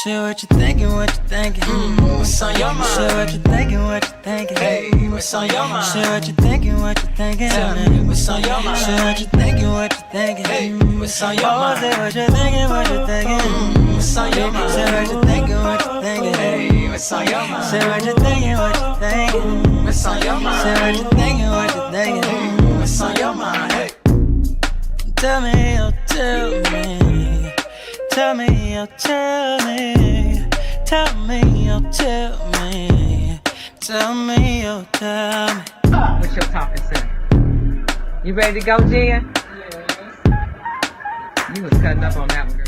Shit, what you thinking, what you thinking? What's on your mind? Shit, what you thinking, what you thinking? Hey, what's on your mind? Shit, what you thinking, what you thinking? Tell me, what's on your mind? Shit, what you thinking, what you thinking? Hey, what's on your Oh, mind? say what you thinking, what you thinking? What's on your mind? Say what you thinking, what you thinking? Hey, what's on your mind? Say what you thinking, what you thinking? What's on your mind? Say what you thinking, what you thinking? What's on your mind? Hey, Tell me, oh, tell me. Tell me, oh, tell me. Tell me, oh, tell me. Tell me, oh, tell me. What's your talking sense? You ready to go, Jen? Yes. You was cutting up on that one, girl.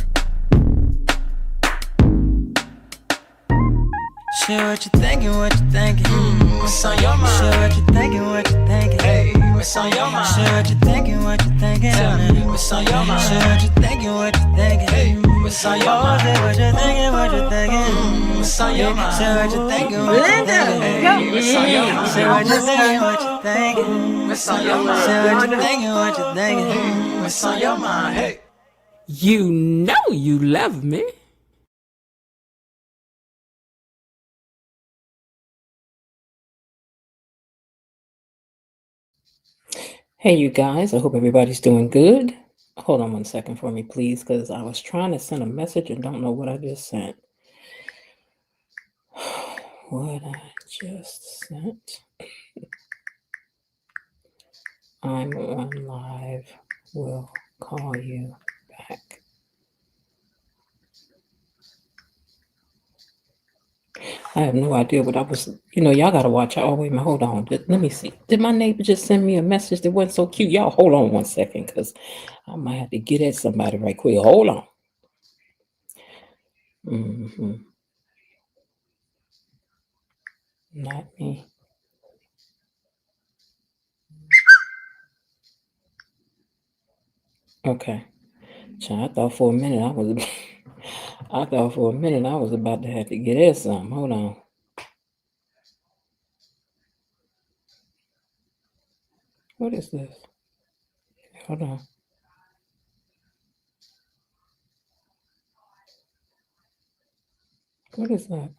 Shit, what you thinking, what you thinking? what's on your mind? Shit, what you thinking, what you thinking? Hey, what's on your mind? Shit, what you thinking, what you thinking? Tell me, what's on your mind? Shit, what you thinking, what you thinking? Hey, what's on your Oh, mind? say what you thinking, what you thinking? What's on your mind? Say what you thinking, what you thinking? Hey, what's on your mind? Say what you thinking, what you thinking? What's on your mind? Say what you thinking, what you thinking? What's on your mind? Hey. You know you love me. Hey, you guys. I hope everybody's doing good. Hold on one second for me, please, because I was trying to send a message and don't know what I just sent. What I just sent. I'm on live. We'll call you back. I have no idea what I was, y'all got to watch out. Oh, wait a minute, hold on. Let me see. Did my neighbor just send me a message that wasn't so cute? Y'all hold on one second, because I might have to get at somebody right quick. Hold on. Not me. Okay. So I thought for a minute I was about to have to get at something. Hold on. What is this? Hold on. What is that?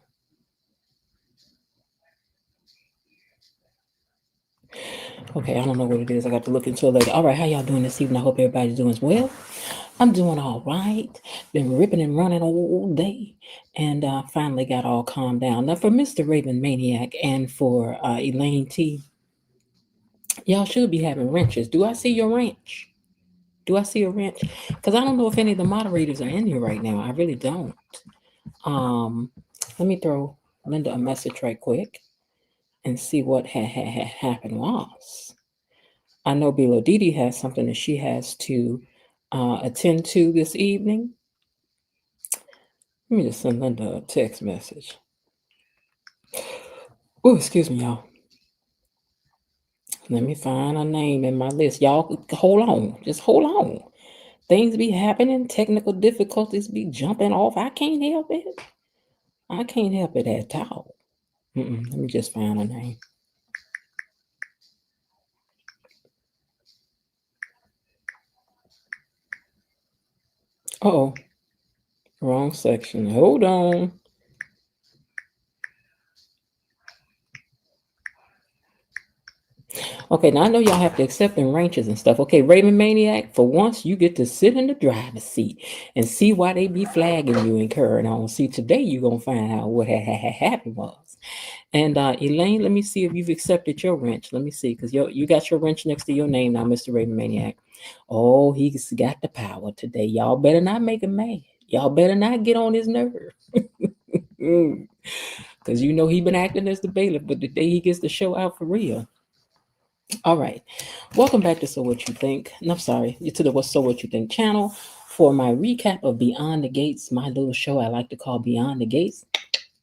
Okay, I don't know what it is. I got to look into it later. All right, how y'all doing this evening? I hope everybody's doing well. I'm doing all right. Been ripping and running all day, and finally got all calmed down. Now, for Mr. Raven Maniac and for Elaine T, y'all should be having wrenches. Do I see your wrench? Do I see a wrench? Because I don't know if any of the moderators are in here right now. I really don't. Let me throw Linda a message right quick and see what had happened was. I know Bilodidi has something that she has to attend to this evening. Let me just send Linda a text message. Oh, excuse me, y'all. Let me find a name in my list. Y'all, hold on. Just hold on. Things be happening. Technical difficulties be jumping off. I can't help it. I can't help it at all. Let me just find a name. Uh-oh. Wrong section. Hold on. Okay, now I know y'all have to accept them ranches and stuff. Okay, Raven Maniac, for once you get to sit in the driver's seat and see why they be flagging you and carrying on. See, today you're going to find out what happened was. And Elaine, let me see if you've accepted your wrench. Let me see, because you got your wrench next to your name now, Mr. Raven Maniac. Oh, he's got the power today. Y'all better not make him mad. Y'all better not get on his nerve. Because you know he been acting as the bailiff, but the day he gets to show out for real. All right. Welcome back to So What You Think. No, sorry, to the So What You Think channel for my recap of Beyond the Gates, my little show I like to call Beyond the Gates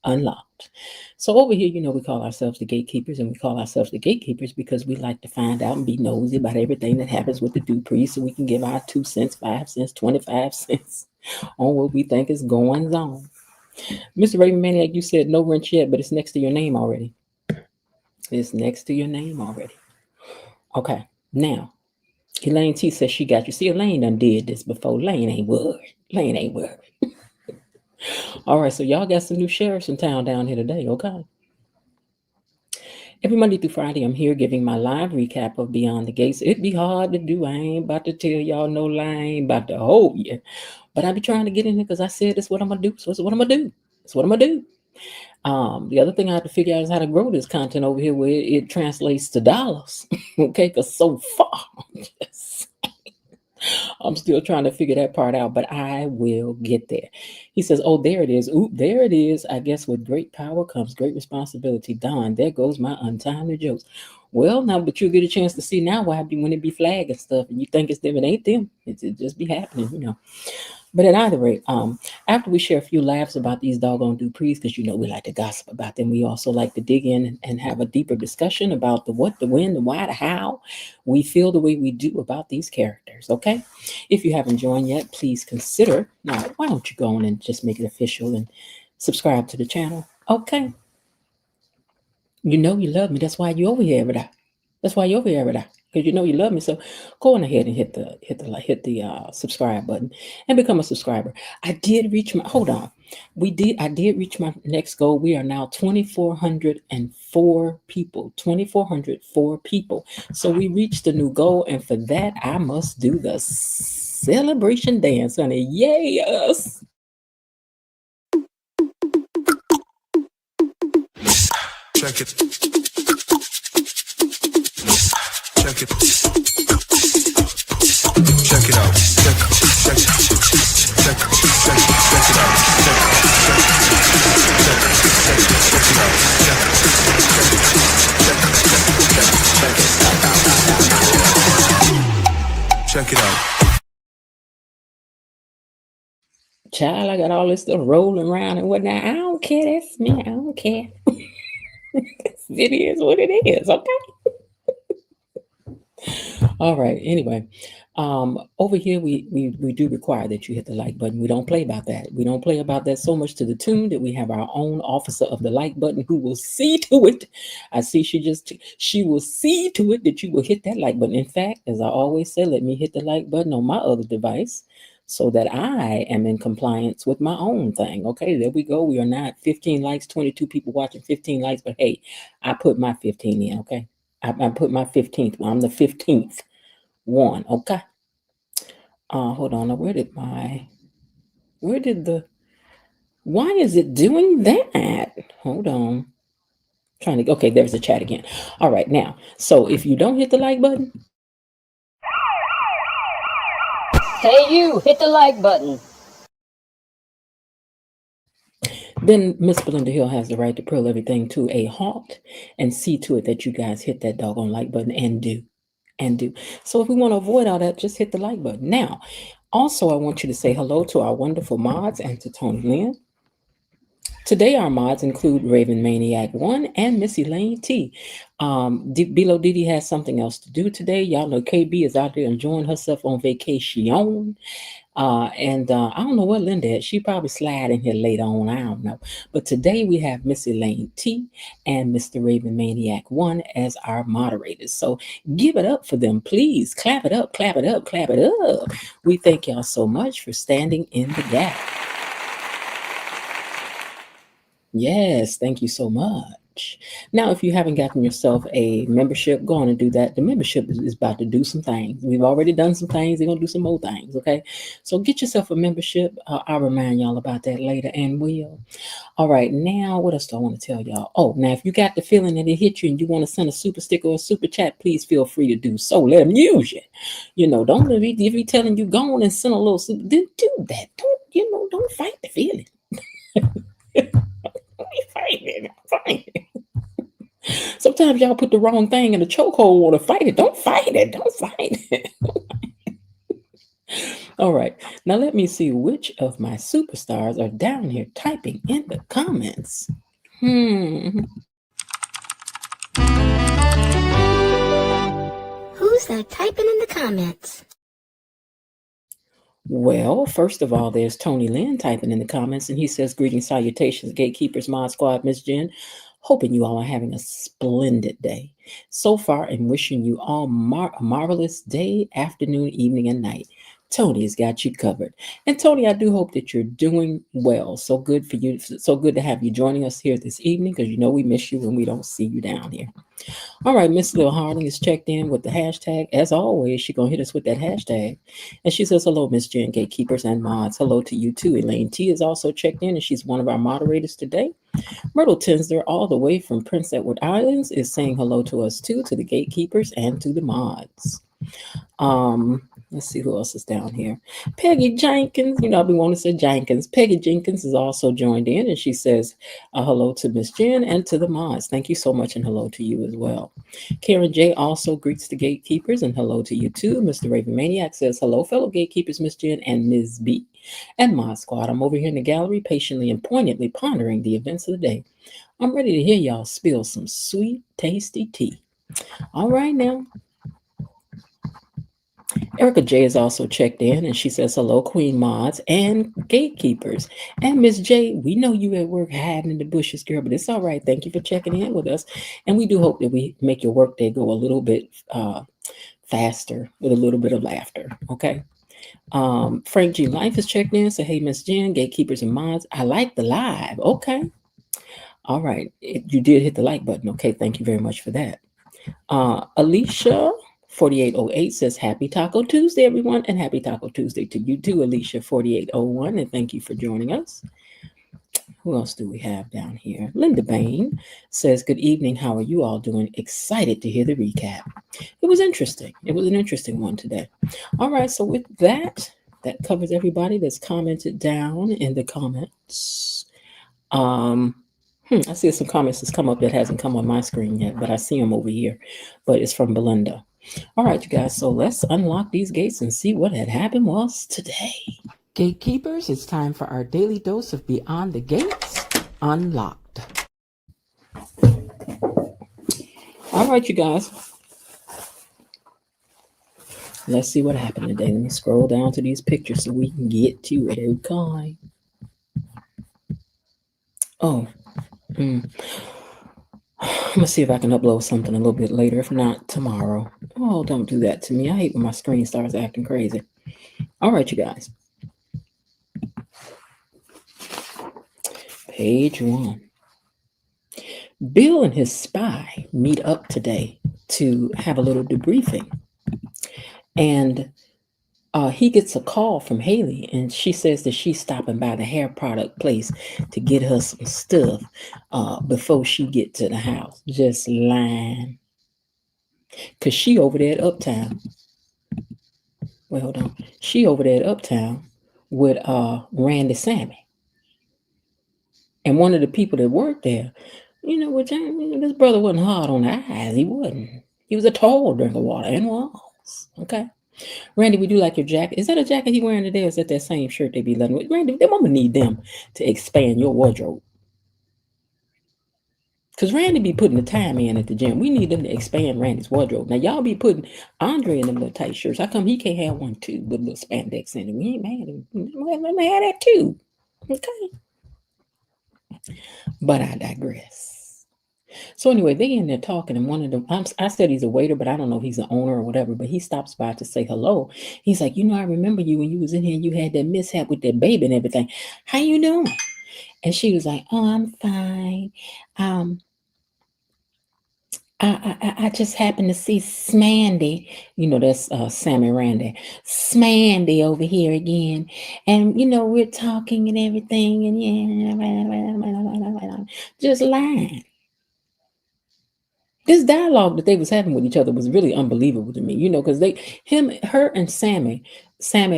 Unlocked. So over here, we call ourselves the gatekeepers, and we call ourselves the gatekeepers because we like to find out and be nosy about everything that happens with the Duprees so we can give our 2 cents, 5 cents, 25 cents on what we think is going on. Mr. Raven Maniac, you said no wrench yet, but it's next to your name already. It's next to your name already. Okay, now, Elaine T says she got you. See, Elaine done did this before. Elaine ain't worried. All right, so y'all got some new sheriffs in town down here today, okay? Every Monday through Friday, I'm here giving my live recap of Beyond the Gates. It'd be hard to do. I ain't about to tell y'all no lie. I ain't about to hold you. But I be trying to get in there because I said this what I'm gonna do. So it's what I'm gonna do. It's what I'm gonna do. The other thing I have to figure out is how to grow this content over here where it translates to dollars. Okay, because so far, I'm still trying to figure that part out, but I will get there. He says, "Oh, there it is. Oop, there it is. I guess with great power comes great responsibility. Don, there goes my untimely jokes." Well, now, but you'll get a chance to see now what happens when it be flag and stuff, and you think it's them, it ain't them. It just be happening. But at either rate, after we share a few laughs about these doggone Duprees, because we like to gossip about them, we also like to dig in and have a deeper discussion about the what, the when, the why, the how we feel the way we do about these characters. Okay, if you haven't joined yet, please consider. Now, why don't you go on and just make it official and subscribe to the channel? Okay, you know you love me. That's why you over here every day. That's why you're over here every day. Because you know you love me. So go on ahead and hit the subscribe button and become a subscriber. I did reach my I did reach my next goal. We are now 2,404 people. 2,404 people. So we reached a new goal, and for that I must do the celebration dance, honey. Yay us! Check it. Check it. Check it out. Check it out. Check it out. Child, I got all this stuff rolling around and whatnot. I don't care. That's me. I don't care. It is what it is. Okay. All right. Anyway, over here we do require that you hit the like button. We don't play about that. We don't play about that so much to the tune that we have our own officer of the like button who will see to it. I see she will see to it that you will hit that like button. In fact, as I always say, let me hit the like button on my other device so that I am in compliance with my own thing. Okay, there we go. We are not 15 likes, 22 people watching, 15 likes, but hey, I put my 15 in. Okay, I put my 15th. I'm the 15th one. Okay. Hold on. Now, where did why is it doing that? Hold on. Okay, there's the chat again. All right, now, so if you don't hit the like button, Hey, you, hit the like button. then Miss Belinda Hill has the right to pull everything to a halt and see to it that you guys hit that doggone like button and do. So if we want to avoid all that, just hit the like button. Now, also, I want you to say hello to our wonderful mods and to Tony Lynn. Today, our mods include Raven Maniac 1 and Missy Lane T. Bilo Didi has something else to do today. Y'all know KB is out there enjoying herself on vacation. And I don't know what Linda is. She probably slide in here later on. I don't know. But today we have Missy Lane T and Mr. Raven Maniac 1 as our moderators. So give it up for them, please. Clap it up, clap it up, clap it up. We thank y'all so much for standing in the gap. Yes, thank you so much. Now, if you haven't gotten yourself a membership, go on and do that. The membership is about to do some things. We've already done some things. They're going to do some more things, okay? So get yourself a membership. I'll remind y'all about that later and will. All right, now, what else do I want to tell y'all? Oh, now, if you got the feeling that it hit you and you want to send a super sticker or a super chat, please feel free to do so. Let them use you. Don't if he telling you go on and send a little super, then do that. Don't fight the feeling. Fight it. Sometimes y'all put the wrong thing in the chokehold. Want to fight it? Don't fight it. Don't fight it. All right. Now let me see which of my superstars are down here typing in the comments. Who's that typing in the comments? Well, first of all, there's Tony Lynn typing in the comments, and he says, "Greetings, salutations, Gatekeepers, Mod Squad, Miss Jen. Hoping you all are having a splendid day so far and wishing you all a marvelous day, afternoon, evening, and night. Tony's got you covered. And Tony, I do hope that you're doing well. So good for you. So good to have you joining us here this evening because you know we miss you when we don't see you down here. All right, Miss Lil Harding is checked in with the hashtag. As always, she's going to hit us with that hashtag. And she says, hello, Miss Jen, gatekeepers and mods. Hello to you too. Elaine T is also checked in and she's one of our moderators today. Myrtle Tinsler, all the way from Prince Edward Islands, is saying hello to us too, to the gatekeepers and to the mods. Let's see who else is down here. Peggy Jenkins, you know, I've been wanting to say Jenkins. Peggy Jenkins is also joined in, and she says hello to Miss Jen and to the mods. Thank you so much, and hello to you as well. Karen J also greets the gatekeepers, and hello to you too. Mr. Raven Maniac says hello, fellow gatekeepers, Miss Jen and Ms. B. And Mod Squad. I'm over here in the gallery, patiently and poignantly pondering the events of the day. I'm ready to hear y'all spill some sweet, tasty tea. All right now. Erica J is also checked in and she says, hello, Queen Mods and gatekeepers. And Miss J, we know you at work hiding in the bushes, girl, but it's all right. Thank you for checking in with us. And we do hope that we make your workday go a little bit faster with a little bit of laughter. Okay. Frank G. Life is checked in. So, hey, Miss Jen, gatekeepers and mods, I like the live. Okay. All right. You did hit the like button. Okay. Thank you very much for that. Alicia 4808 says happy Taco Tuesday, everyone, and happy Taco Tuesday to you too, Alicia 4801, and thank you for joining us. Who else do we have down here? Linda Bain says, good evening. How are you all doing? Excited to hear the recap. It was interesting. It was an interesting one today. All right, so with that covers everybody that's commented down in the comments. I see some comments that's come up that hasn't come on my screen yet, but I see them over here. But it's from Belinda. All right, you guys, so let's unlock these gates and see what had happened was today. Gatekeepers, it's time for our daily dose of Beyond the Gates Unlocked. All right, you guys. Let's see what happened today. Let me scroll down to these pictures so we can get to it. Okay. Oh. I'm going to see if I can upload something a little bit later. If not, tomorrow. Oh, don't do that to me. I hate when my screen starts acting crazy. All right, you guys. Page 1. Bill and his spy meet up today to have a little debriefing. And he gets a call from Haley, and she says that she's stopping by the hair product place to get her some stuff before she get to the house. Just lying. Because she over there at Uptown. Well, hold on. She over there at Uptown with Randy Sammy. And one of the people that worked there, you know what, this brother wasn't hard on the eyes. He wasn't. He was a tall drink of water and walls. Okay. Randy, we do like your jacket. Is that a jacket he wearing today? Or is that same shirt they be letting with? Randy, they mama need them to expand your wardrobe. Because Randy be putting the time in at the gym. We need them to expand Randy's wardrobe. Now, y'all be putting Andre in them little tight shirts. How come he can't have one too with little spandex in it? We ain't mad at him. Let me have that too. Okay. But I digress. So anyway, they in there talking, and one of them, I said he's a waiter, but I don't know if he's an owner or whatever, but he stops by to say hello. He's like, I remember you when you was in here and you had that mishap with that baby and everything. How you doing? And she was like, oh, I'm fine. I just happened to see Smandy, that's Sammy Randy, Smandy over here again. And, we're talking and everything and just lying. This dialogue that they was having with each other was really unbelievable to me, because her and Sammy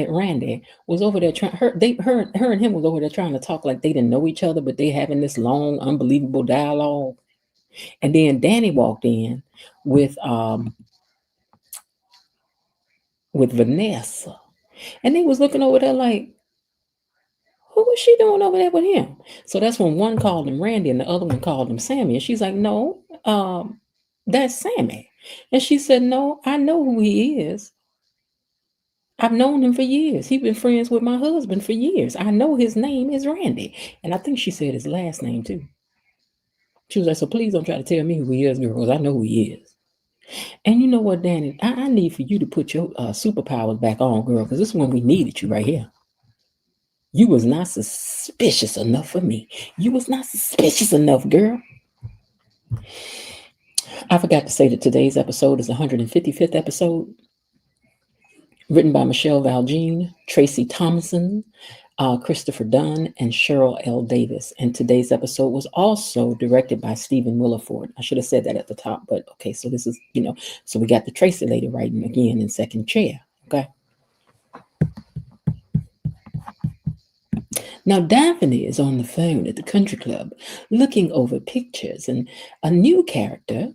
Randy was over there trying, her and him was over there trying to talk like they didn't know each other, but they having this long, unbelievable dialogue. And then Danny walked in with Vanessa, and they was looking over there like, who was she doing over there with him? So that's when one called him Randy and the other one called him Sammy. And she's like, no, that's Sammy. And she said, no, I know who he is. I've known him for years. He's been friends with my husband for years. I know his name is Randy. And I think she said his last name too. She was like, so please don't try to tell me who he is, girl, because I know who he is. And you know what, Danny? I need for you to put your superpowers back on, girl, because this is when we needed you right here. You was not suspicious enough for me. You was not suspicious enough, girl. I forgot to say that today's episode is the 155th episode, written by Michelle Valjean, Tracy Thomason, Christopher Dunn, and Cheryl L. Davis. And today's episode was also directed by Stephen Williford. I should have said that at the top, but okay, so this is, so we got the Tracy lady writing again in second chair. Okay. Now, Daphne is on the phone at the country club looking over pictures, and a new character,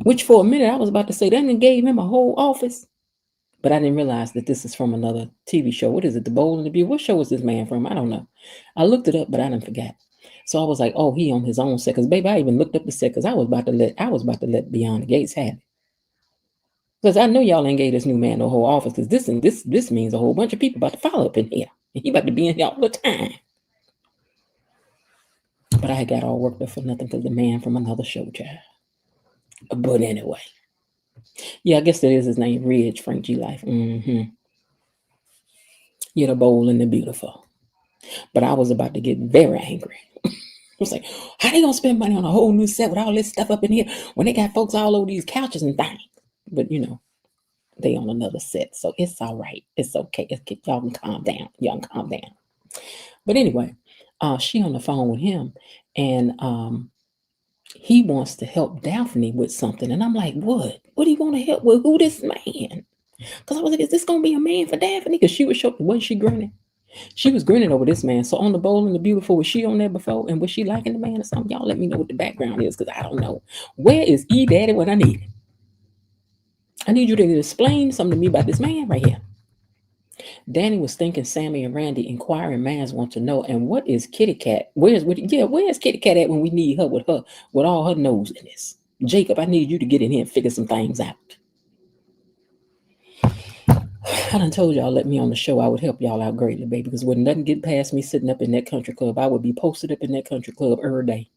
which for a minute I was about to say, that gave him a whole office. But I didn't realize that this is from another TV show. What is it? The Bold and the Beautiful? What show is this man from? I don't know. I looked it up, but I didn't forget. So I was like, oh, he on his own set. Because baby, I even looked up the set because I was about to let Beyond the Gates have it. Because I know y'all ain't gave this new man the whole office, because this means a whole bunch of people about to follow up in here. And he about to be in here all the time. But I had got all worked up for nothing because the man from another show, child. But anyway. Yeah, I guess that is his name, Ridge Frank G. Life. Mm-hmm. You're the Bold and the Beautiful. But I was about to get very angry. I was like, how they gonna spend money on a whole new set with all this stuff up in here when they got folks all over these couches and things? But they on another set, so it's all right. It's okay. Y'all can calm down. Y'all can calm down. But anyway, she on the phone with him, and he wants to help Daphne with something. And I'm like, what? What do you want to help with? Who this man? Because I was like, is this gonna be a man for Daphne? Because she was showing, wasn't she grinning? She was grinning over this man. So on the Bold and the Beautiful, was she on there before? And was she liking the man or something? Y'all let me know what the background is, because I don't know. Where is E Daddy when I need him? I need you to explain something to me about this man right here. Danny was thinking Sammy and Randy inquiring minds want to know. And what is Kitty Cat? Where's Kitty Cat at when we need her with all her nosiness? Jacob, I need you to get in here and figure some things out. I done told y'all, let me on the show, I would help y'all out greatly, baby, because when nothing get past me sitting up in that country club, I would be posted up in that country club every day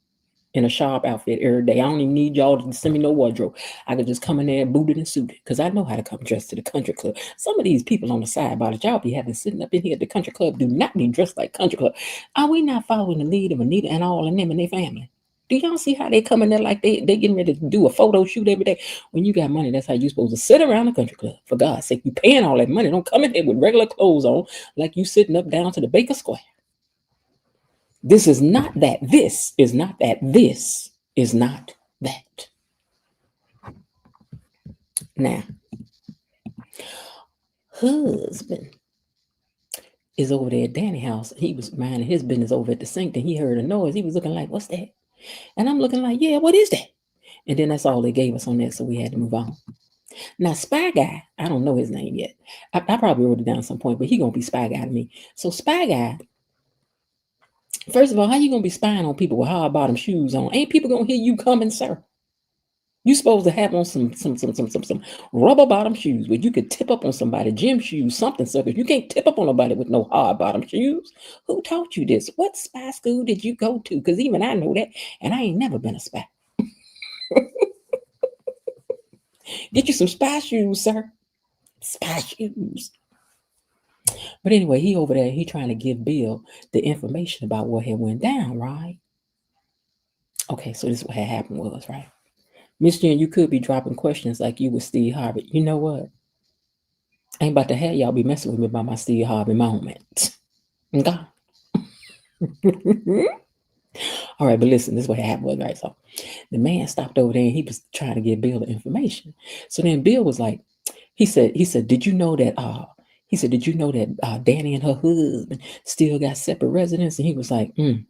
in a sharp outfit every day. I don't even need y'all to send me no wardrobe. I could just come in there booted and suited, because I know how to come dressed to the country club. Some of these people on the sidebar that y'all be having sitting up in here at the country club do not be dressed like country club. Are we not following the lead of Anita and all of them and their family? Do y'all see how they come in there like they getting ready to do a photo shoot every day? When you got money, that's how you supposed to sit around the country club. For God's sake, you paying all that money. Don't come in here with regular clothes on like you sitting up down to the Baker Square. This is not that. This is not that. This is not that. Now, husband is over there at Danny's house. He was minding his business over at the sink, and he heard a noise. He was looking like, what's that? And I'm looking like, yeah, what is that? And then that's all they gave us on that, so we had to move on. Now, Spy Guy, I don't know his name yet. I probably wrote it down at some point, but he gonna be Spy Guy to me. So Spy Guy, first of all, how you gonna be spying on people with hard bottom shoes on? Ain't people gonna hear you coming, sir? You supposed to have on some rubber bottom shoes where you could tip up on somebody, gym shoes, something, sir. Because you can't tip up on nobody with no hard bottom shoes. Who taught you this? What spy school did you go to? Because even I know that, and I ain't never been a spy. Get you some spy shoes, sir. Spy shoes. But anyway, he over there, he trying to give Bill the information about what had went down, right? Okay, so this is what had happened was, right? Miss Jen, you could be dropping questions like you with Steve Harvey. You know what? I ain't about to have y'all be messing with me about my Steve Harvey moment. Okay? All right, but listen, this is what happened, right? So the man stopped over there and he was trying to give Bill the information. So then Bill was like, he said, did you know that Danny and her husband still got separate residence? And he was like, And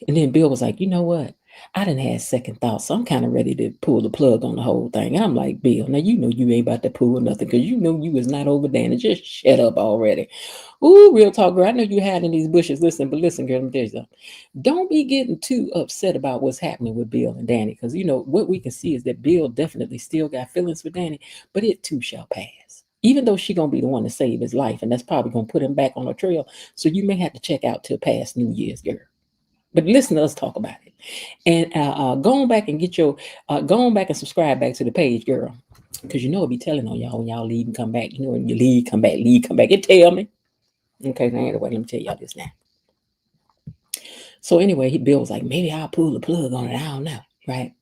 then Bill was like, you know what? I done had second thoughts, so I'm kind of ready to pull the plug on the whole thing. And I'm like, Bill, now you know you ain't about to pull nothing, because you know you was not over Danny. Just shut up already. Ooh, real talk, girl. I know you hiding in these bushes. Listen, girl, let me tell you something. Don't be getting too upset about what's happening with Bill and Danny, because what we can see is that Bill definitely still got feelings for Danny, but it too shall pass. Even though she's gonna be the one to save his life, and that's probably gonna put him back on a trail. So you may have to check out till past New Year's, girl. But listen to us talk about it. And go on back and get your, go on back and subscribe back to the page, girl. Because you know it'll be telling on y'all when y'all leave and come back. You know, when you leave, come back, leave, come back. It tell me. Okay, now anyway, let me tell y'all this now. So anyway, Bill was like, maybe I'll pull the plug on it. I don't know, right?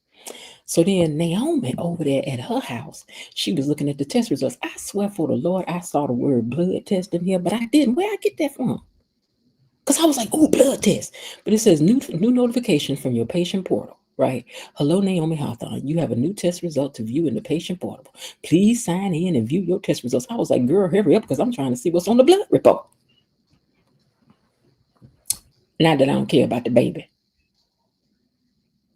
So then Naomi over there at her house, she was looking at the test results. I swear for the Lord, I saw the word blood test in here, but I didn't. Where I get that from? Because I was like, oh, blood test. But it says new notification from your patient portal, right? Hello, Naomi Hawthorne. You have a new test result to view in the patient portal. Please sign in and view your test results. I was like, girl, hurry up because I'm trying to see what's on the blood report. Not that I don't care about the baby,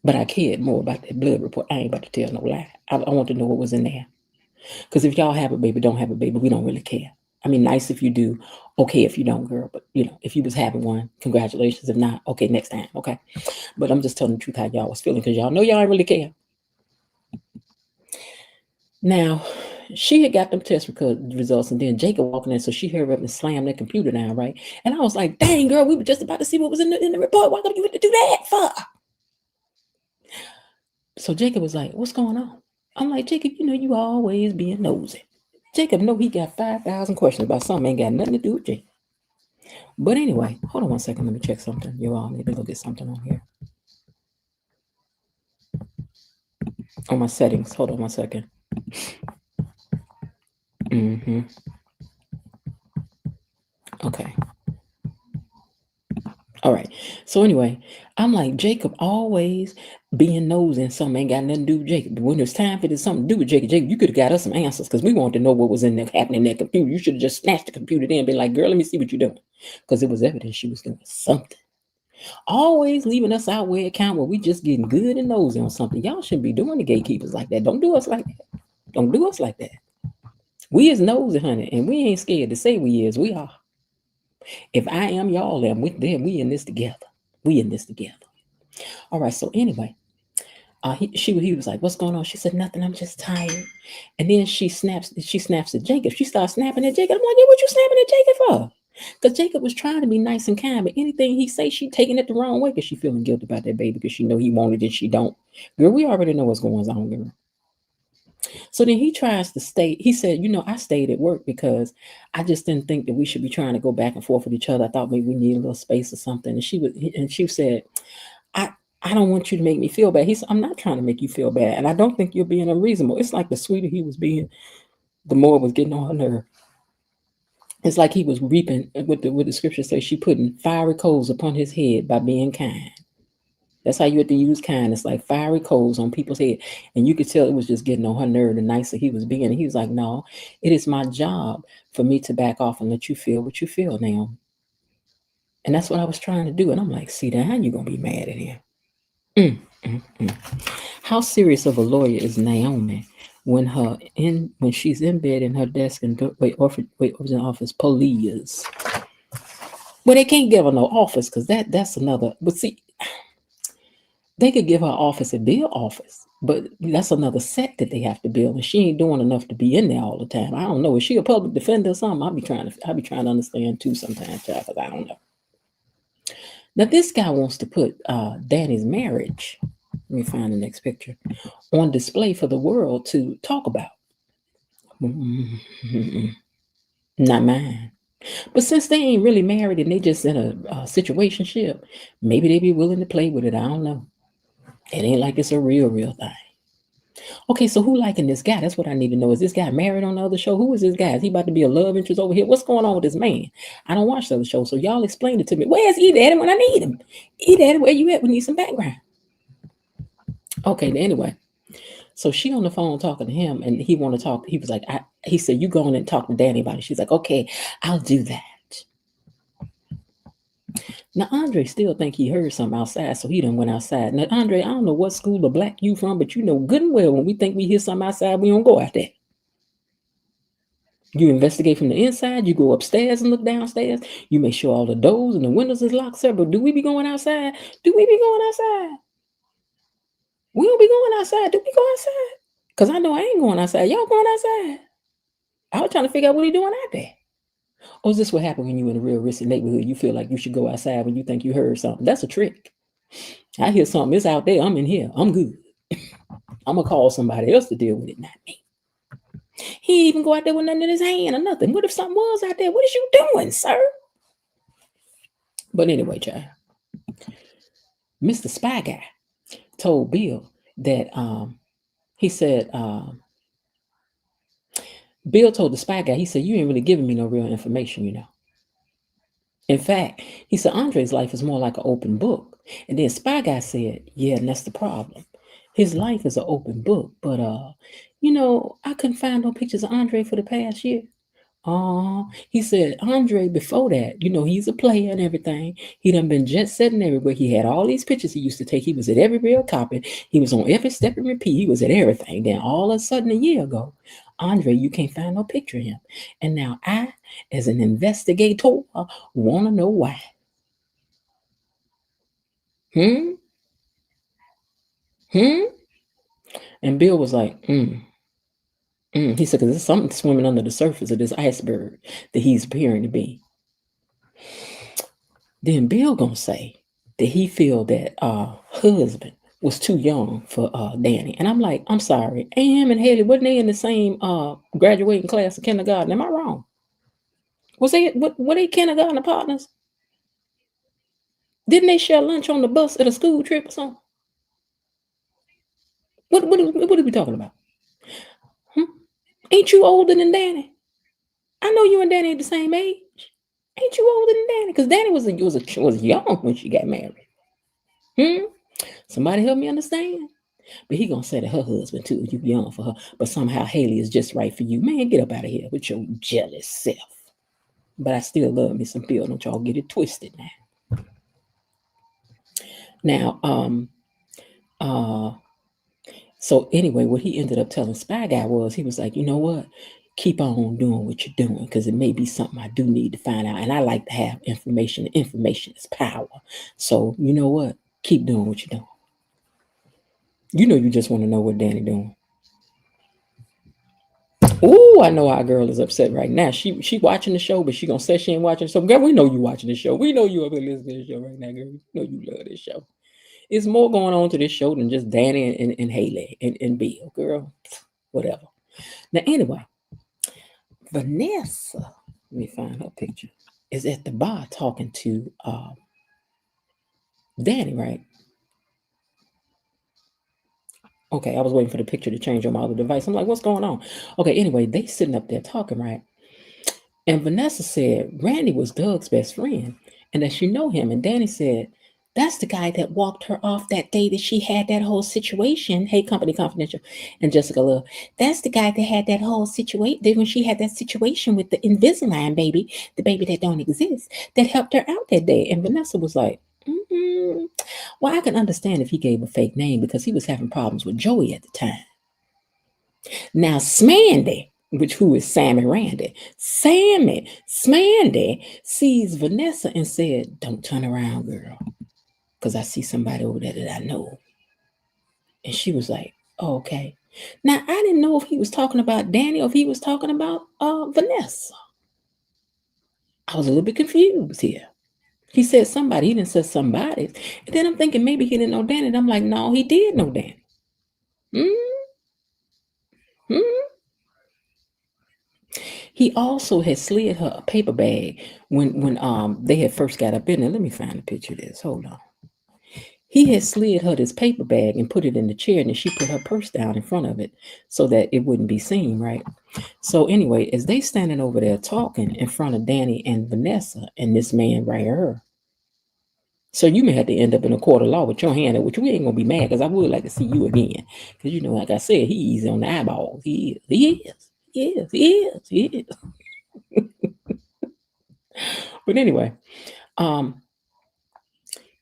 but I cared more about that blood report. I ain't about to tell no lie. I want to know what was in there. Because if y'all have a baby, don't have a baby, we don't really care. I mean, nice if you do, okay if you don't, girl. But, you know, if you was having one, congratulations. If not, okay, next time, okay? But I'm just telling the truth how y'all was feeling because y'all know y'all ain't really care. Now, she had got them test results, and then Jacob walking in, so she hurried up and slammed that computer down, right? And I was like, dang, girl, we were just about to see what was in the report. Why couldn't you do that for? So Jacob was like, what's going on? I'm like, Jacob, you know you always being nosy. Jacob know he got 5,000 questions about something ain't got nothing to do with Jacob. But anyway, hold on one second. Let me check something. You all need to look at something on here. On my settings. Hold on one second. Okay. All right. So anyway, I'm like, Jacob always being nosy and something ain't got nothing to do with Jacob. But when it's time for this something to do with Jacob, you could have got us some answers because we wanted to know what was in there happening in that computer. You should have just snatched the computer there and been like, girl, let me see what you're doing. Because it was evident she was doing something. Always leaving us out where it count where we just getting good and nosy on something. Y'all shouldn't be doing the gatekeepers like that. Don't do us like that. Don't do us like that. We is nosy, honey, and we ain't scared to say we is. We are. If I am, y'all am. We in this together. We in this together. All right. So anyway, he was like, "What's going on?" She said, "Nothing. I'm just tired." And then she snaps at Jacob. She starts snapping at Jacob. I'm like, "Yeah, what you snapping at Jacob for?" Because Jacob was trying to be nice and kind, but anything he say, she taking it the wrong way because she feeling guilty about that baby because she know he wanted it, she don't. Girl, we already know what's going on, girl. So then he tries to stay. He said, I stayed at work because I just didn't think that we should be trying to go back and forth with each other. I thought maybe we need a little space or something. And she said, I don't want you to make me feel bad. He said, I'm not trying to make you feel bad. And I don't think you're being unreasonable. It's like the sweeter he was being, the more it was getting on her nerve. It's like he was reaping what the scripture says, she putting fiery coals upon his head by being kind. That's how you have to use kindness, like fiery coals on people's head. And you could tell it was just getting on her nerve the nicer he was being. And he was like, no, it is my job for me to back off and let you feel what you feel now. And that's what I was trying to do. And I'm like, see, now how you going to be mad at him? How serious of a lawyer is Naomi when she's in bed in her desk and opens an office, police? Well, they can't give her no office because that's another. But see, they could give her office a bill office, but that's another set that they have to build, and she ain't doing enough to be in there all the time. I don't know. Is she a public defender or something? I'll be trying to understand too sometimes, child, because I don't know. Now this guy wants to put Danny's marriage. Let me find the next picture on display for the world to talk about. Not mine. But since they ain't really married and they just in a situationship, maybe they be willing to play with it. I don't know. It ain't like it's a real thing. Okay, so who liking this guy? That's what I need to know. Is this guy married on the other show? Who is this guy? Is he about to be a love interest over here? What's going on with this man? I don't watch the other show, so y'all explain it to me. Where's E-Daddy when I need him? E-Daddy, where you at? We need some background. Okay, anyway. So she on the phone talking to him, and he want to talk. He was like, he said, you go on and talk to Danny about it. She's like, okay, I'll do that. Now, Andre still think he heard something outside, so he done went outside. Now, Andre, I don't know what school of black you from, but you know good and well when we think we hear something outside, we don't go out there. You investigate from the inside, you go upstairs and look downstairs, you make sure all the doors and the windows is locked, sir, but do we be going outside? Do we be going outside? We don't be going outside. Do we go outside? Because I know I ain't going outside. Y'all going outside? I was trying to figure out what he doing out there. Or is this what happened when you in a real risky neighborhood? You feel like you should go outside when you think you heard something. That's a trick. I hear something, it's out there, I'm in here, I'm good. I'm gonna call somebody else to deal with it, not me. He ain't even go out there with nothing in his hand or nothing. What if something was out there? What is you doing, sir? But anyway, child, Mr. Spy Guy told Bill that he said Bill told the spy guy, he said, you ain't really giving me no real information, you know. In fact, he said Andre's life is more like an open book. And then Spy Guy said, yeah, and that's the problem. His life is an open book, but you know, I couldn't find no pictures of Andre for the past year. He said Andre before that, you know, he's a player and everything. He done been jet setting everywhere. He had all these pictures he used to take. He was at every real copy. He was on every step and repeat. He was at everything. Then all of a sudden a year ago, Andre, you can't find no picture of him. And now I, as an investigator, want to know why. And Bill was like, He said, because there's something swimming under the surface of this iceberg that he's appearing to be. Then Bill gonna say that he feel that husband was too young for Danny. And I'm like, I'm sorry. Am and Haley, wasn't they in the same graduating class of kindergarten? Am I wrong? Was they were they kindergarten partners? Didn't they share lunch on the bus at a school trip or something? What are we talking about? Ain't you older than Danny? I know you and Danny are the same age. Ain't you older than Danny? Because Danny was young when she got married. Somebody help me understand. But he gonna say to her husband too, you young for her, but somehow Haley is just right for you. Man, get up out of here with your jealous self. But I still love me some Bill. Don't y'all get it twisted now. So anyway, what he ended up telling Spy Guy was, he was like, you know what? Keep on doing what you're doing, because it may be something I do need to find out. And I like to have information. Information is power. So you know what? Keep doing what you're doing. You know you just want to know what Danny doing. Oh, I know our girl is upset right now. She watching the show, but she gonna say she ain't watching. So girl, we know you watching the show. We know you up here listening to the show right now, girl. We know you love this show. It's more going on to this show than just Danny and Haley and Bill, girl. Whatever. Now anyway, Vanessa, let me find her picture, is at the bar talking to Danny, right? Okay, I was waiting for the picture to change on my other device. I'm like, what's going on? Okay, anyway, they sitting up there talking, right? And Vanessa said Randy was Doug's best friend and that she know him. And Danny said, that's the guy that walked her off that day that she had that whole situation. Hey, Company Confidential. And Jessica Love, that's the guy that had that whole situation when she had that situation with the Invisalign baby, the baby that don't exist, that helped her out that day. And Vanessa was like, well, I can understand if he gave a fake name because he was having problems with Joey at the time. Now, Smandy, who is Sammy Randy, Smandy sees Vanessa and said, don't turn around, girl, because I see somebody over there that I know. And she was like, oh, okay. Now, I didn't know if he was talking about Danny or if he was talking about Vanessa. I was a little bit confused here. He said somebody. He didn't say somebody. And then I'm thinking maybe he didn't know Danny. And I'm like, no, he did know Danny. He also had slid her a paper bag when they had first got up in there. Let me find a picture of this. Hold on. He had slid her this paper bag and put it in the chair, and then she put her purse down in front of it so that it wouldn't be seen, right? So anyway, as they standing over there talking in front of Danny and Vanessa and this man right here. So you may have to end up in a court of law with your hand, which we ain't gonna be mad because I would like to see you again. Because you know, like I said, he's on the eyeballs. He is. But anyway,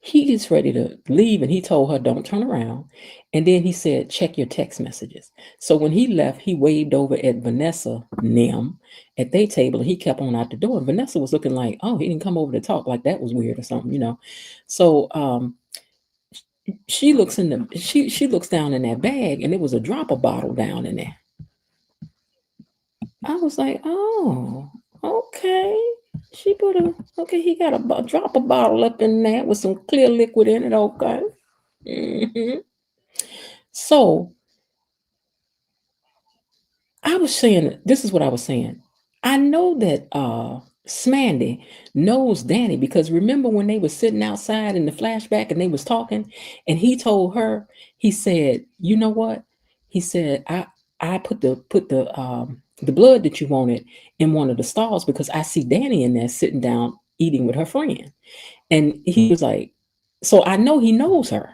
he gets ready to leave and he told her, don't turn around. And then he said, check your text messages. So when he left, he waved over at Vanessa Nim at their table and he kept on out the door. And Vanessa was looking like, oh, he didn't come over to talk, like that was weird or something, you know. So she looks she looks down in that bag and there was a dropper bottle down in there. I was like, oh, okay. She put he got a drop a bottle up in there with some clear liquid in it, okay. Mm-hmm. So I was saying, this is what I was saying. I know that Smandy knows Danny because remember when they were sitting outside in the flashback and they was talking and he told her, he said, you know what? He said, I put the blood that you wanted in one of the stalls because I see Danny in there sitting down eating with her friend. And he was like, so I know he knows her.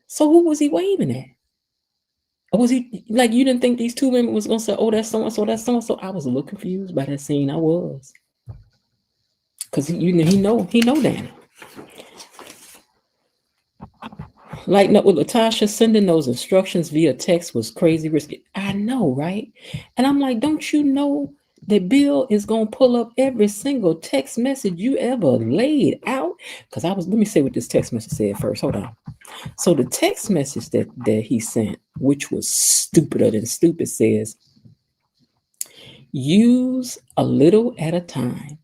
So who was he waving at? Or was he like you didn't think these two women was gonna say, "Oh, that's so and so, that's so and so"? I was a little confused by that scene. I was, because he know Danny. Like with Latasha sending those instructions via text was crazy risky. I know, right? And I'm like, don't you know that Bill is gonna pull up every single text message you ever laid out? Because let me say what this text message said first. Hold on. So the text message that he sent, which was stupider than stupid, says, use a little at a time.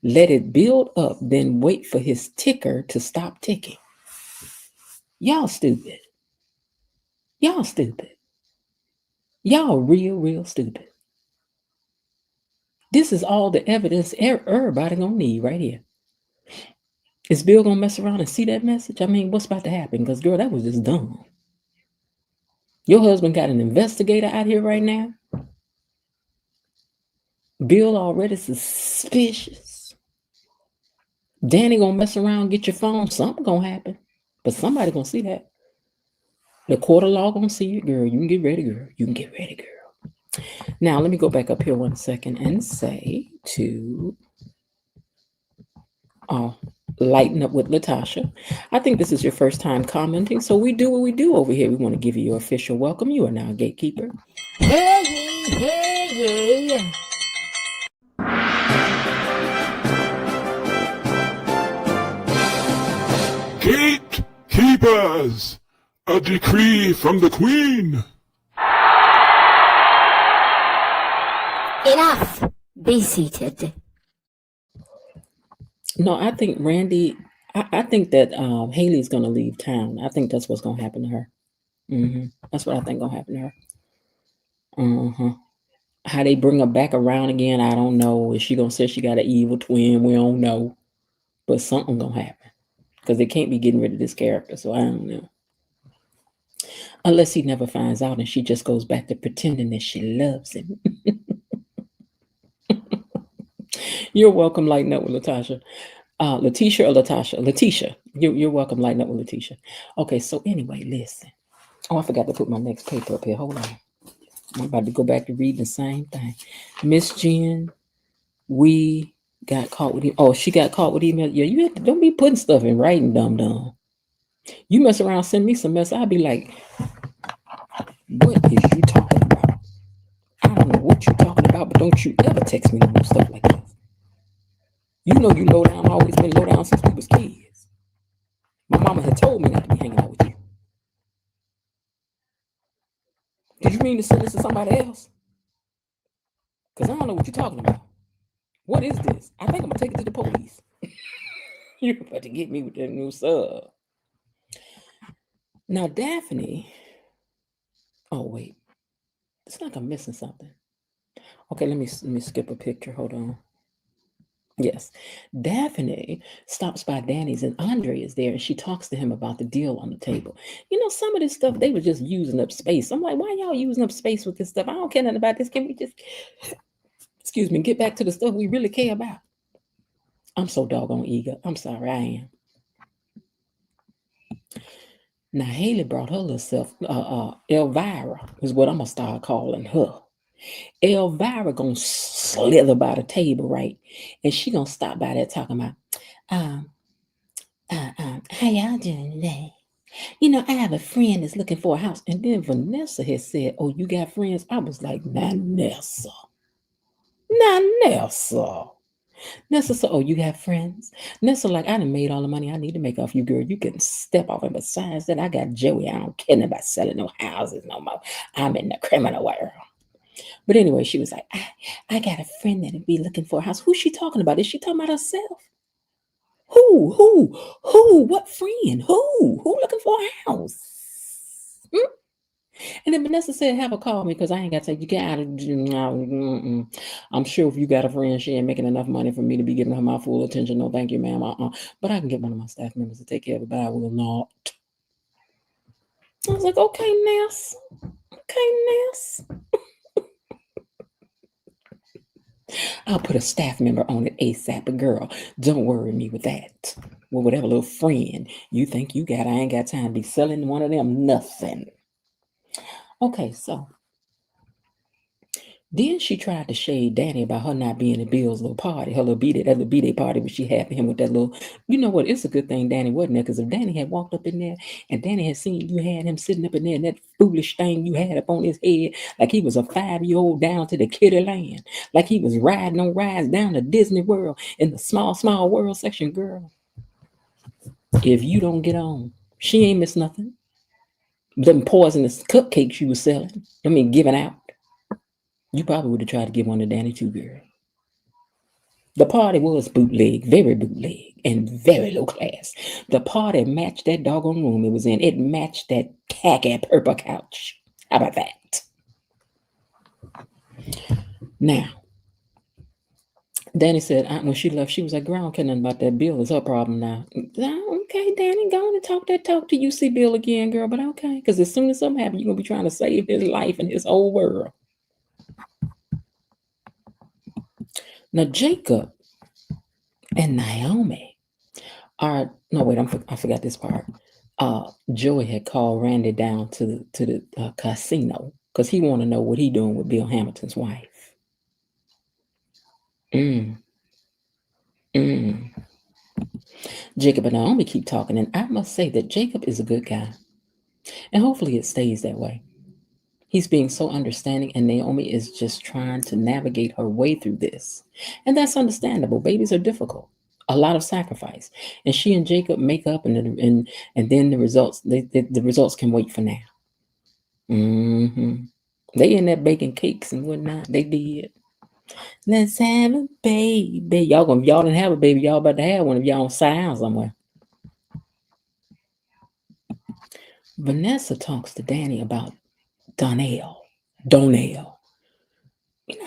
Let it build up, then wait for his ticker to stop ticking. Y'all stupid. Y'all stupid. Y'all real stupid. This is all the evidence everybody gonna need right here. Is Bill gonna mess around and see that message? I mean, what's about to happen? Because girl, that was just dumb. Your husband got an investigator out here right now. Bill already suspicious. Danny gonna mess around, get your phone. Something gonna happen. But somebody gonna see that. The court of law gonna see it, girl. You can get ready, girl. You can get ready, girl. Now, let me go back up here 1 second and say to lighten up with Latasha. I think this is your first time commenting, so we do what we do over here. We want to give you your official welcome. You are now a gatekeeper. Hey, hey. Gatekeepers! A decree from the Queen! Enough. Be seated. No, I think Randy, I think that Haley's going to leave town. I think that's what's going to happen to her. That's what I think going to happen to her. How they bring her back around again, I don't know. Is she going to say she got an evil twin? We don't know. But something going to happen. Because they can't be getting rid of this character, so I don't know. Unless he never finds out and she just goes back to pretending that she loves him. You're welcome, lighten up with Latasha. Letitia or Latasha? Letitia. You're welcome, lighten up with Letitia. Okay, so anyway, listen. Oh, I forgot to put my next paper up here. Hold on. I'm about to go back to reading the same thing. Miss Jen, we got caught with email. Oh, she got caught with email. Yeah, you have to, don't be putting stuff in writing, dumb. You mess around, send me some mess. I'll be like, what is you talking about? I don't know what you're talking about, but don't you ever text me no stuff like this. You know you low down, always been low down since we was kids. My mama had told me not to be hanging out with you. Did you mean to send this to somebody else? Because I don't know what you're talking about. What is this? I think I'm going to take it to the police. You're about to get me with that new sub. Now, Daphne. Oh, wait. It's like I'm missing something. Okay, let me skip a picture. Hold on. Yes. Daphne stops by Danny's and Andre is there and she talks to him about the deal on the table. You know, some of this stuff, they were just using up space. I'm like, why y'all using up space with this stuff? I don't care nothing about this. Can we just, excuse me, get back to the stuff we really care about? I'm so doggone eager. I'm sorry, I am. Now, Haley brought her little self, Elvira is what I'm going to start calling her. Elvira gonna slither by the table, right? And she gonna stop by there talking about, how y'all doing today? You know, I have a friend that's looking for a house. And then Vanessa had said, oh, you got friends? I was like, Nessa. Nessa said, oh, you have friends? Nessa like, I done made all the money I need to make off you, girl. You can step off. And besides that, I got Joey. I don't care about selling no houses no more. I'm in the criminal world. But anyway, she was like, I got a friend that'll be looking for a house. Who's she talking about? Is she talking about herself? Who? What friend? Who looking for a house? And then Vanessa said, have her call me because I ain't got to take you out of. I'm sure if you got a friend, she ain't making enough money for me to be giving her my full attention. No, thank you, ma'am. But I can get one of my staff members to take care of it, but I will not. I was like, okay, Ness. Okay, Ness. I'll put a staff member on it ASAP. But girl, don't worry me with that. Well, whatever little friend you think you got, I ain't got time to be selling one of them nothing. Okay, so then she tried to shade Danny about her not being at Bill's little party, her little B-Day party where she had for him with that little, you know what, it's a good thing Danny wasn't there, because if Danny had walked up in there and Danny had seen you had him sitting up in there and that foolish thing you had up on his head, like he was a 5-year-old down to the kiddie land, like he was riding on rides down to Disney World in the small world section, girl. If you don't get on, she ain't missed nothing. Them poisonous cupcakes you was selling, giving out. You probably would have tried to give one to Danny too, girl. The party was bootleg, very bootleg, and very low class. The party matched that doggone room it was in. It matched that khaki purple couch. How about that? Now, Danny said, when she left, she was like, girl, I don't care nothing about that Bill. It's her problem now. Okay, Danny, go on and talk that talk till you see Bill again, girl. But okay, because as soon as something happens, you're going to be trying to save his life and his whole world. Now, Jacob and Naomi I forgot this part. Joey had called Randy down to the casino because he want to know what he doing with Bill Hamilton's wife. Jacob and Naomi keep talking, and I must say that Jacob is a good guy, and hopefully it stays that way. He's being so understanding, and Naomi is just trying to navigate her way through this. And that's understandable. Babies are difficult. A lot of sacrifice. And she and Jacob make up, and then the results, the results can wait for now. They in there baking cakes and whatnot. They did. Let's have a baby. Y'all didn't have a baby. Y'all about to have one if y'all on side somewhere. Vanessa talks to Danny about Donnell. I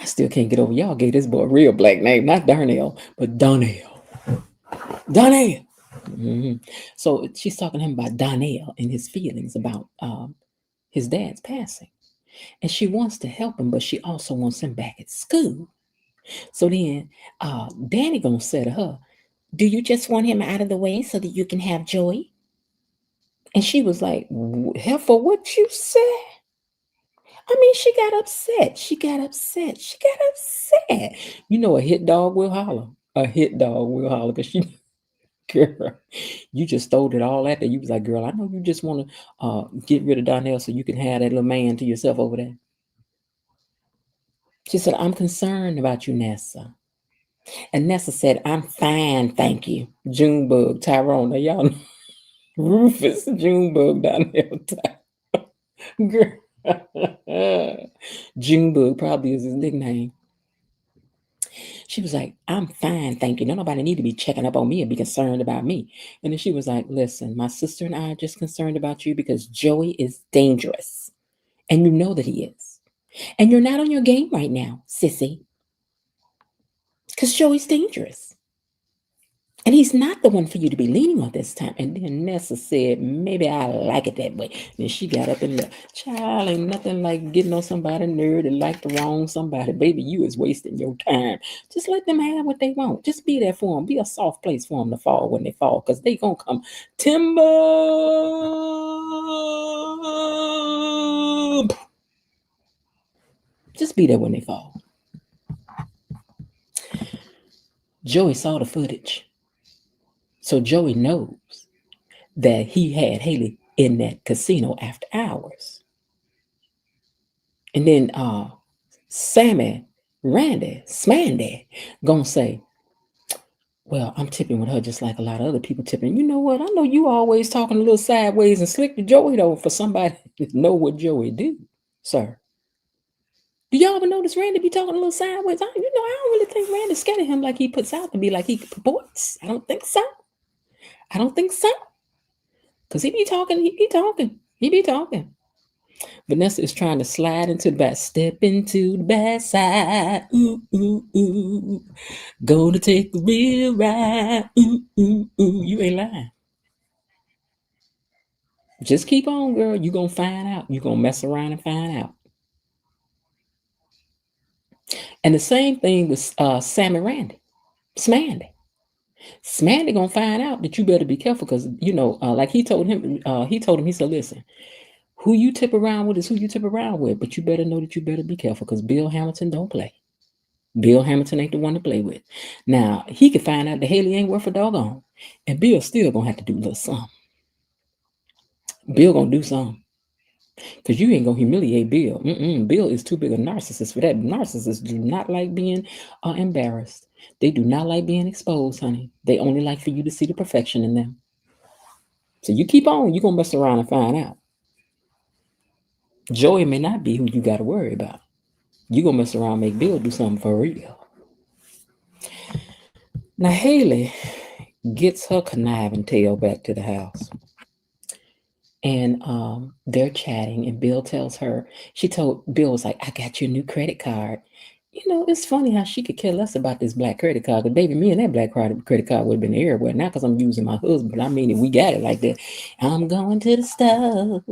still can't get over y'all gave this boy a real black name, not Darnell, but Donnell. So she's talking to him about Donnell and his feelings about his dad's passing. And she wants to help him, but she also wants him back at school. So then Danny gonna say to her, do you just want him out of the way so that you can have Joey? And she was like, for what you said? She got upset. You know, a hit dog will holler. Because girl, you just throwed it all at her. You was like, girl, I know you just want to get rid of Donnell so you can have that little man to yourself over there. She said, I'm concerned about you, Nessa. And Nessa said, I'm fine, thank you. Junebug, Tyrone. Now y'all know Rufus, Junebug, Donnell, girl. Junebug probably is his nickname. She was like, I'm fine, thank you. Nobody need to be checking up on me and be concerned about me. And then she was like, listen, my sister and I are just concerned about you because Joey is dangerous. And you know that he is. And you're not on your game right now, sissy. Because Joey's dangerous. And he's not the one for you to be leaning on this time. And then Nessa said, maybe I like it that way. And then she got up and left. Child, ain't nothing like getting on somebody's nerve and like the wrong somebody. Baby, you is wasting your time. Just let them have what they want. Just be there for them. Be a soft place for them to fall when they fall. Because they going to come timber. Just be there when they fall. Joey saw the footage. So Joey knows that he had Haley in that casino after hours. And then Smandy, gonna say, well, I'm tipping with her just like a lot of other people tipping. You know what? I know you always talking a little sideways and slick to Joey, though, for somebody to know what Joey do, sir. Do y'all ever notice Randy be talking a little sideways? I don't really think Randy scared of him like he puts out to be like he purports. I don't think so. I don't think so. Because he be talking, he be talking. Vanessa is trying to slide into the back, step into the back side. Ooh, ooh, ooh. Gonna take a real ride. Ooh, ooh, ooh. You ain't lying. Just keep on, girl. You gonna find out. You gonna mess around and find out. And the same thing with Sam and Randy. Smandy. Smandy gonna find out that you better be careful because like he told him, he said, listen, who you tip around with is who you tip around with, but you better know that you better be careful because Bill Hamilton don't play. Bill Hamilton ain't the one to play with. Now he could find out that Haley ain't worth a doggone, and Bill still gonna have to do a little something. Bill gonna do something. Because you ain't gonna humiliate Bill. Bill is too big a narcissist for that. Narcissists do not like being embarrassed. They do not like being exposed, honey. They only like for you to see the perfection in them. So you keep on. You're gonna mess around and find out. Joey may not be who you gotta worry about. You're gonna mess around and make Bill do something for real. Now Haley gets her conniving tail back to the house. And they're chatting, and Bill tells her, Bill was like, I got your new credit card. It's funny how she could care less about this black credit card. Because, baby, me and that black credit card would have been everywhere. Not because I'm using my husband, but I mean, if we got it like that. I'm going to the store.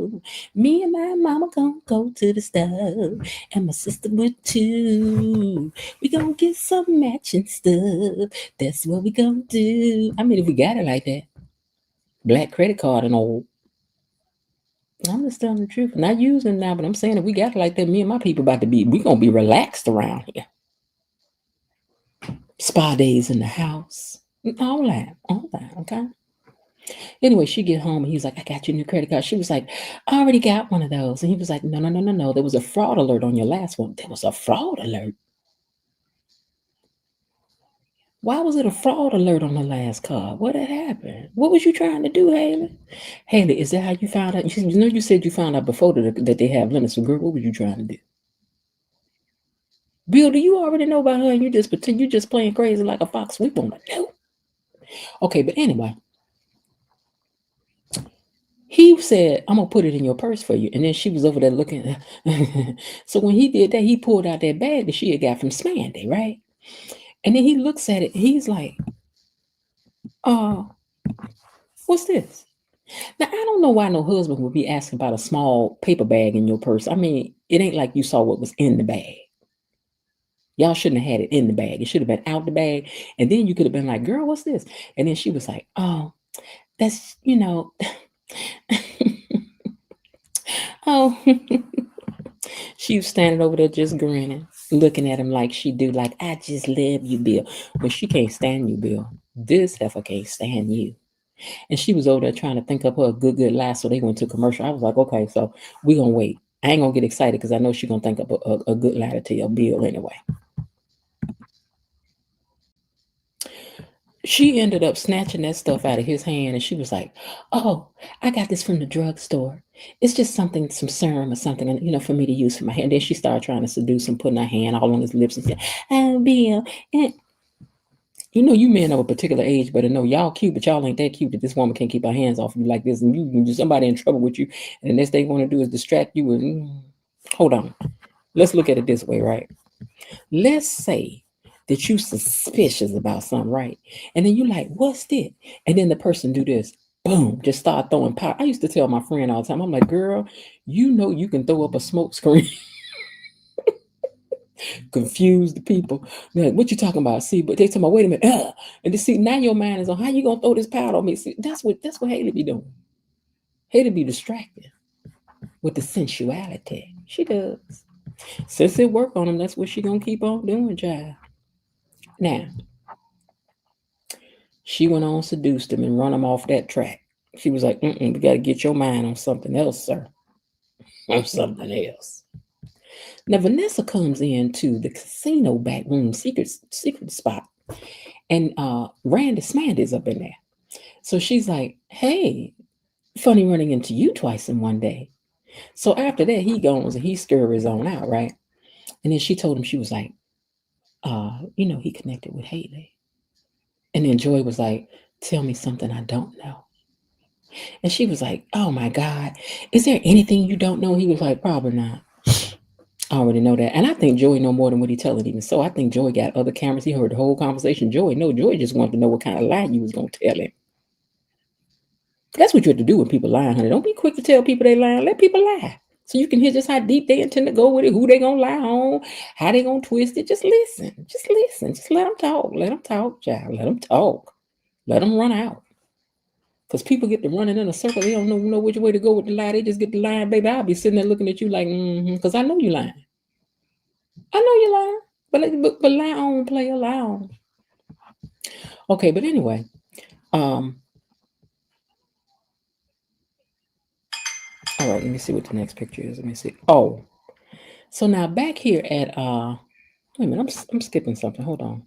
Me and my mama gonna go to the store. And my sister would too. We gonna get some matching stuff. That's what we gonna do. I mean, if we got it like that. Black credit card and old. I'm just telling the truth. Not using it now, but I'm saying if we got it like that, me and my people we gonna be relaxed around here. Spa days in the house. All that, okay? Anyway, she get home and he's like, I got your new credit card. She was like, I already got one of those. And he was like, no. There was a fraud alert on your last one. There was a fraud alert. Why was it a fraud alert on the last card? What had happened? What was you trying to do, Haley? Haley, is that how you found out? You said you found out before that they have limits. So, girl, what were you trying to do? Bill, do you already know about her and you just playing crazy like a fox? We want to know. Okay, but anyway. He said, I'm going to put it in your purse for you. And then she was over there looking. So when he did that, he pulled out that bag that she had got from Smandy, right? And then he looks at it. He's like, what's this? Now, I don't know why no husband would be asking about a small paper bag in your purse. I mean, it ain't like you saw what was in the bag. Y'all shouldn't have had it in the bag. It should have been out the bag. And then you could have been like, girl, what's this? And then she was like, oh, that's, oh. She was standing over there just grinning, looking at him like she do, like, I just love you, Bill. But she can't stand you, Bill. This heifer can't stand you. And she was over there trying to think up her a good lie, so they went to commercial. I was like, okay, so we're going to wait. I ain't going to get excited because I know she's going to think up a good lie to tell Bill anyway. She ended up snatching that stuff out of his hand, and she was like, oh, I got this from the drugstore. It's just some serum or something, for me to use for my hair. And then she started trying to seduce him, putting her hand all on his lips and said, oh, Bill. And you men of a particular age better know y'all cute, but y'all ain't that cute that this woman can't keep her hands off you like this. And you somebody in trouble with you, and the next thing you want to do is distract you. And hold on. Let's look at it this way, right? Let's say that you suspicious about something, right? And then you like, what's this? And then the person do this, boom, just start throwing power. I used to tell my friend all the time, I'm like, girl, you can throw up a smoke screen. Confuse the people. Like, what you talking about? See, but they tell me, wait a minute, and to see now your mind is on how you gonna throw this powder on me. See, that's what Haley be doing. Haley be distracted with the sensuality. She does. Since it worked on him, that's what she gonna keep on doing, child. Now, she went on, seduced him, and run him off that track. She was like, we got to get your mind on something else, sir. On something else. Now, Vanessa comes into the casino back room, secret spot, and Randy Smandy's up in there. So she's like, hey, funny running into you twice in one day. So after that, he goes and he scurries on out, right? And then she told him, she was like, he connected with Haley. And then Joy was like, tell me something I don't know. And she was like, oh my God, is there anything you don't know? He was like, probably not. I already know that. And I think Joey know more than what he telling even. So I think Joey got other cameras. He heard the whole conversation. Joey just wanted to know what kind of lie you was going to tell him. That's what you have to do when people lie, honey. Don't be quick to tell people they lying. Let people lie. So you can hear just how deep they intend to go with it, who they going to lie on, how they going to twist it. Just listen. Just listen. Just let them talk. Let them talk, child. Let them talk. Let them run out. Because people get to running in a circle. They don't know which way to go with the lie. They just get the lying, baby. I'll be sitting there looking at you like, because I know you lying. I know you're lying. But lie on, player, lie on. Okay, but anyway. All right, let me see what the next picture is. Let me see. Oh. So now back here at wait a minute, I'm skipping something. Hold on.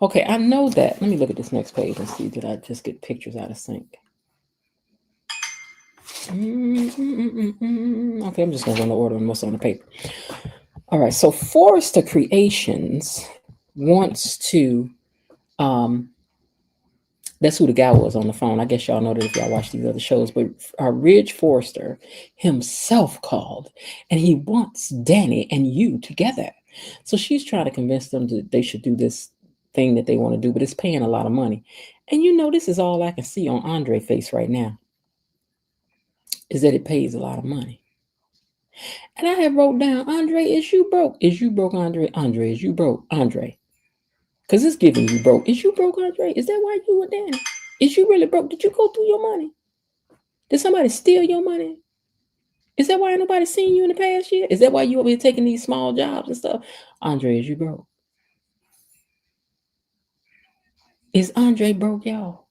Okay, I know that. Let me look at this next page and see, did I just get pictures out of sync? Okay, I'm just gonna run the order and what's on the paper. All right, so Forrester Creations wants to that's who the guy was on the phone. I guess y'all know that if y'all watch these other shows, but Ridge Forrester himself called and he wants Danny and you together. So she's trying to convince them that they should do this thing that they want to do, but it's paying a lot of money. And this is all I can see on Andre's face right now, is that it pays a lot of money. And I have wrote down, Andre, is you broke? Is you broke, Andre? Andre, is you broke, Andre? Because it's giving you broke. Is you broke, Andre? Is that why you were Danny? Is you really broke? Did you go through your money? Did somebody steal your money? Is that why nobody seen you in the past year? Is that why you over here taking these small jobs and stuff? Andre, is you broke? Is Andre broke, y'all?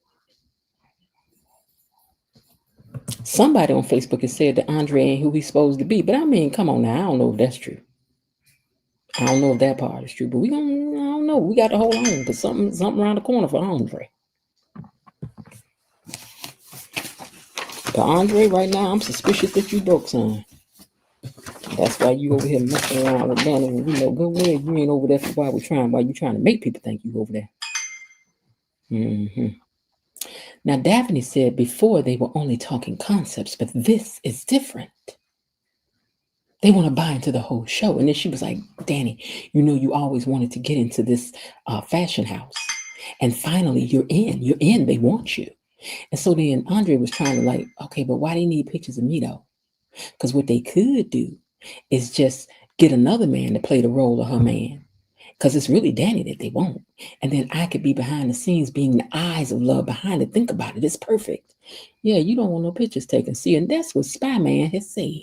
Somebody on Facebook has said that Andre ain't who he's supposed to be. But I mean, come on now. I don't know if that's true. I don't know if that part is true. But I don't know. We got to hold on because something around the corner for Andre. But Andre, right now, I'm suspicious that you broke, son. That's why you over here messing around with Danny. And you know good well you ain't over there for why you trying to make people think you over there. Now, Daphne said before they were only talking concepts, but this is different. They want to buy into the whole show. And then she was like, Danny, you always wanted to get into this fashion house. And finally, you're in. They want you. And so then Andre was trying to like, okay, but why do you need pictures of me though? Because what they could do is just get another man to play the role of her man. Because it's really Danny that they want. And then I could be behind the scenes being the eyes of love behind it. Think about it. It's perfect. Yeah, you don't want no pictures taken. See, and that's what Spy Man has said.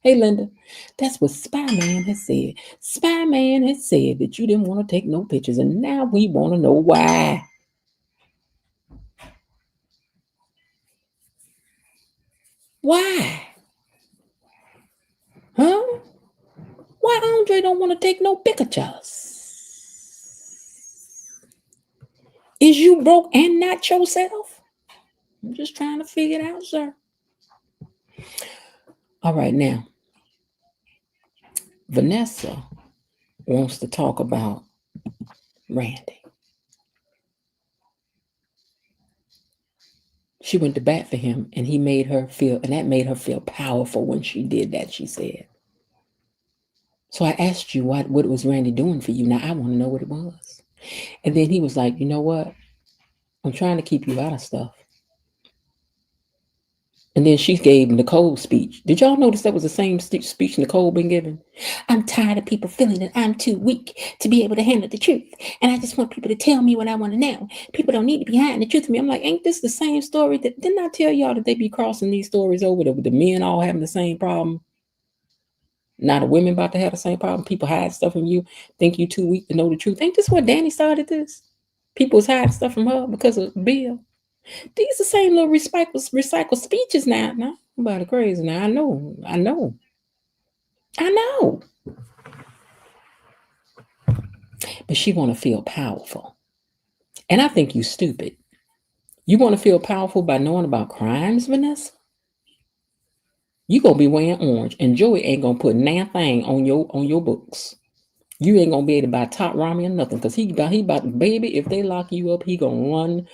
Hey, Linda, that's what Spy Man has said. Spy Man has said that you didn't want to take no pictures. And now we want to know why. Why? Huh? Why Andre don't want to take no pictures? Is you broke and not yourself? I'm just trying to figure it out, sir. All right, now, Vanessa wants to talk about Randy. She went to bat for him, and that made her feel powerful when she did that, she said. So I asked you what was Randy doing for you. Now I want to know what it was. And then he was like, you know what? I'm trying to keep you out of stuff. And then she gave Nicole's speech. Did y'all notice that was the same speech Nicole been giving? I'm tired of people feeling that I'm too weak to be able to handle the truth. And I just want people to tell me what I want to know. People don't need to be hiding the truth from me. I'm like, ain't this the same story? Didn't I tell y'all that they be crossing these stories over with the men all having the same problem? Now the women about to have the same problem. People hide stuff from you, think you too weak to know the truth. Ain't this what Danny started this? People's hiding stuff from her because of Bill. These the same little recycled speeches now. Now, nobody crazy now. I know. But she want to feel powerful. And I think you stupid. You want to feel powerful by knowing about crimes, Vanessa? You gonna be wearing orange, and Joey ain't gonna put nothing on your books. You ain't gonna be able to buy top ramen or nothing, because he about baby. If they lock you up, he gonna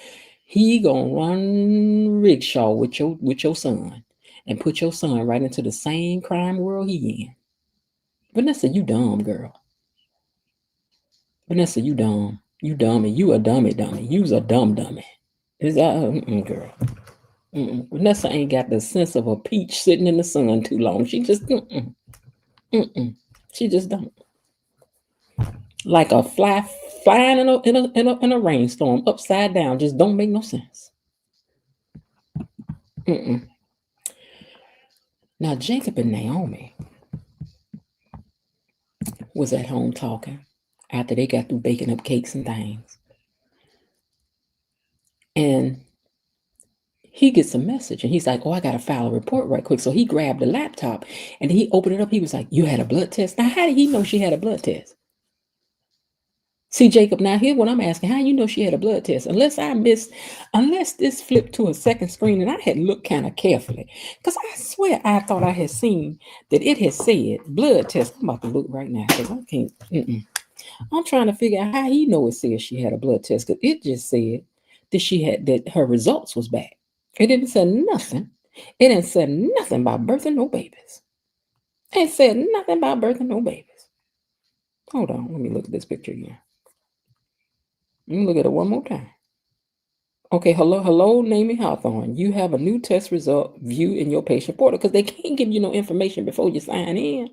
run rickshaw with your son, and put your son right into the same crime world he in. Vanessa, you dumb girl. Vanessa, you dumb. You dummy. You a dummy. You's a dummy. Is that girl? Vanessa ain't got the sense of a peach sitting in the sun too long. She just she just don't. Like a fly flying in a rainstorm upside down. Just don't make no sense. Now Jacob and Naomi was at home talking after they got through baking up cakes and things. And he gets a message and he's like, oh, I got to file a report right quick. So he grabbed the laptop and he opened it up. He was like, you had a blood test? Now, how did he know she had a blood test? See, Jacob, now here's what I'm asking. How you know she had a blood test? Unless this flipped to a second screen and I had looked kind of carefully. Because I swear I thought I had seen that it had said blood test. I'm about to look right now because I can't. I'm trying to figure out how he know it said she had a blood test, because it just said that her results was back. It didn't say nothing. It didn't say nothing about birthing no babies. It said nothing about birthing no babies. Hold on, let me look at this picture again. Let me look at it one more time. Okay, hello, Namie Hawthorne. You have a new test result view in your patient portal, because they can't give you no information before you sign in.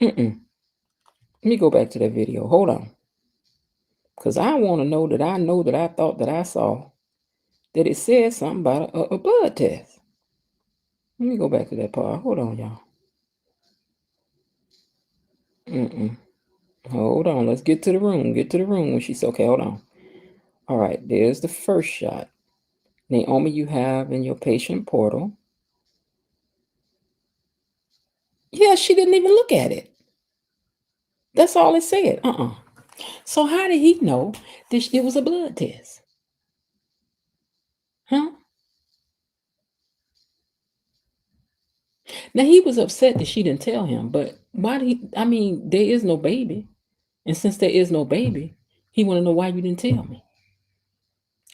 Let me go back to that video. Hold on. Because I want to know that I thought that I saw that it said something about a blood test. Let me go back to that part. Hold on, y'all. Hold on. Let's get to the room. When she said, okay, hold on. All right, there's the first shot. Naomi, you have in your patient portal. Yeah, she didn't even look at it. That's all it said. So how did he know that it was a blood test? Huh? Now, he was upset that she didn't tell him, but why did he? I mean, there is no baby. And since there is no baby, he want to know why you didn't tell me.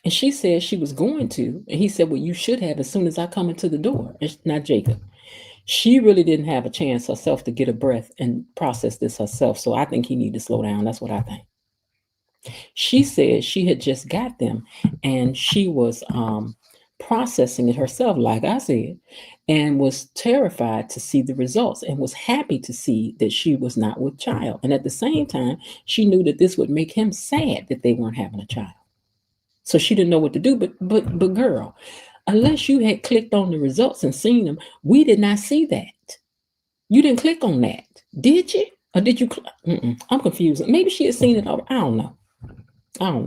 And she said she was going to. And he said, well, you should have as soon as I come into the door. It's not Jacob. She really didn't have a chance herself to get a breath and process this herself. So I think he need to slow down. That's what I think. She said she had just got them and she was processing it herself, like I said, and was terrified to see the results and was happy to see that she was not with child. And at the same time, she knew that this would make him sad that they weren't having a child. So she didn't know what to do. But girl, unless you had clicked on the results and seen them, we did not see that. You didn't click on that, did you? Or did you? I'm confused. Maybe she had seen it already. I don't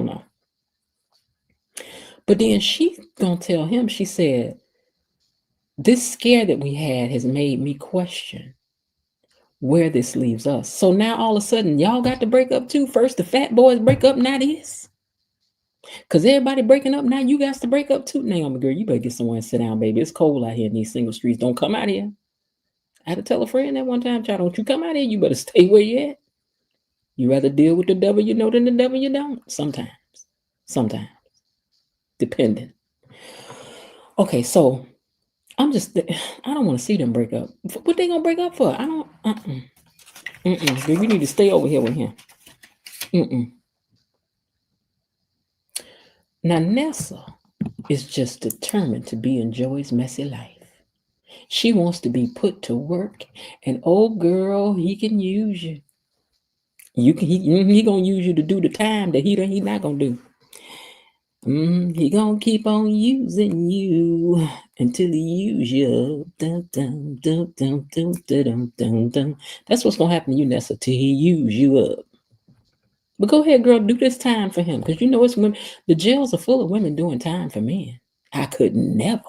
know. But then she's gonna tell him, she said, this scare that we had has made me question where this leaves us. So now all of a sudden, y'all got to break up too. First the fat boys break up, now this. Because everybody breaking up, now you got to break up too. Naomi, girl, you better get somewhere and sit down, baby. It's cold out here in these single streets. Don't come out here. I had to tell a friend that one time, child, don't you come out here. You better stay where you at. You rather deal with the devil you know than the devil you don't. Sometimes. Depending. Okay, so I don't want to see them break up. What they gonna break up for? I don't. You need to stay over here with him. Now Nessa is just determined to be in Joey's messy life. She wants to be put to work, and oh girl, he can use you. He gonna use you to do the time that he not gonna do. He gonna keep on using you until he use you. Dun, dun, dun, dun, dun, dun, dun, dun. That's what's gonna happen to you, Nessa, till he use you up. But go ahead, girl, do this time for him, because you know it's women. The jails are full of women doing time for men. I could never.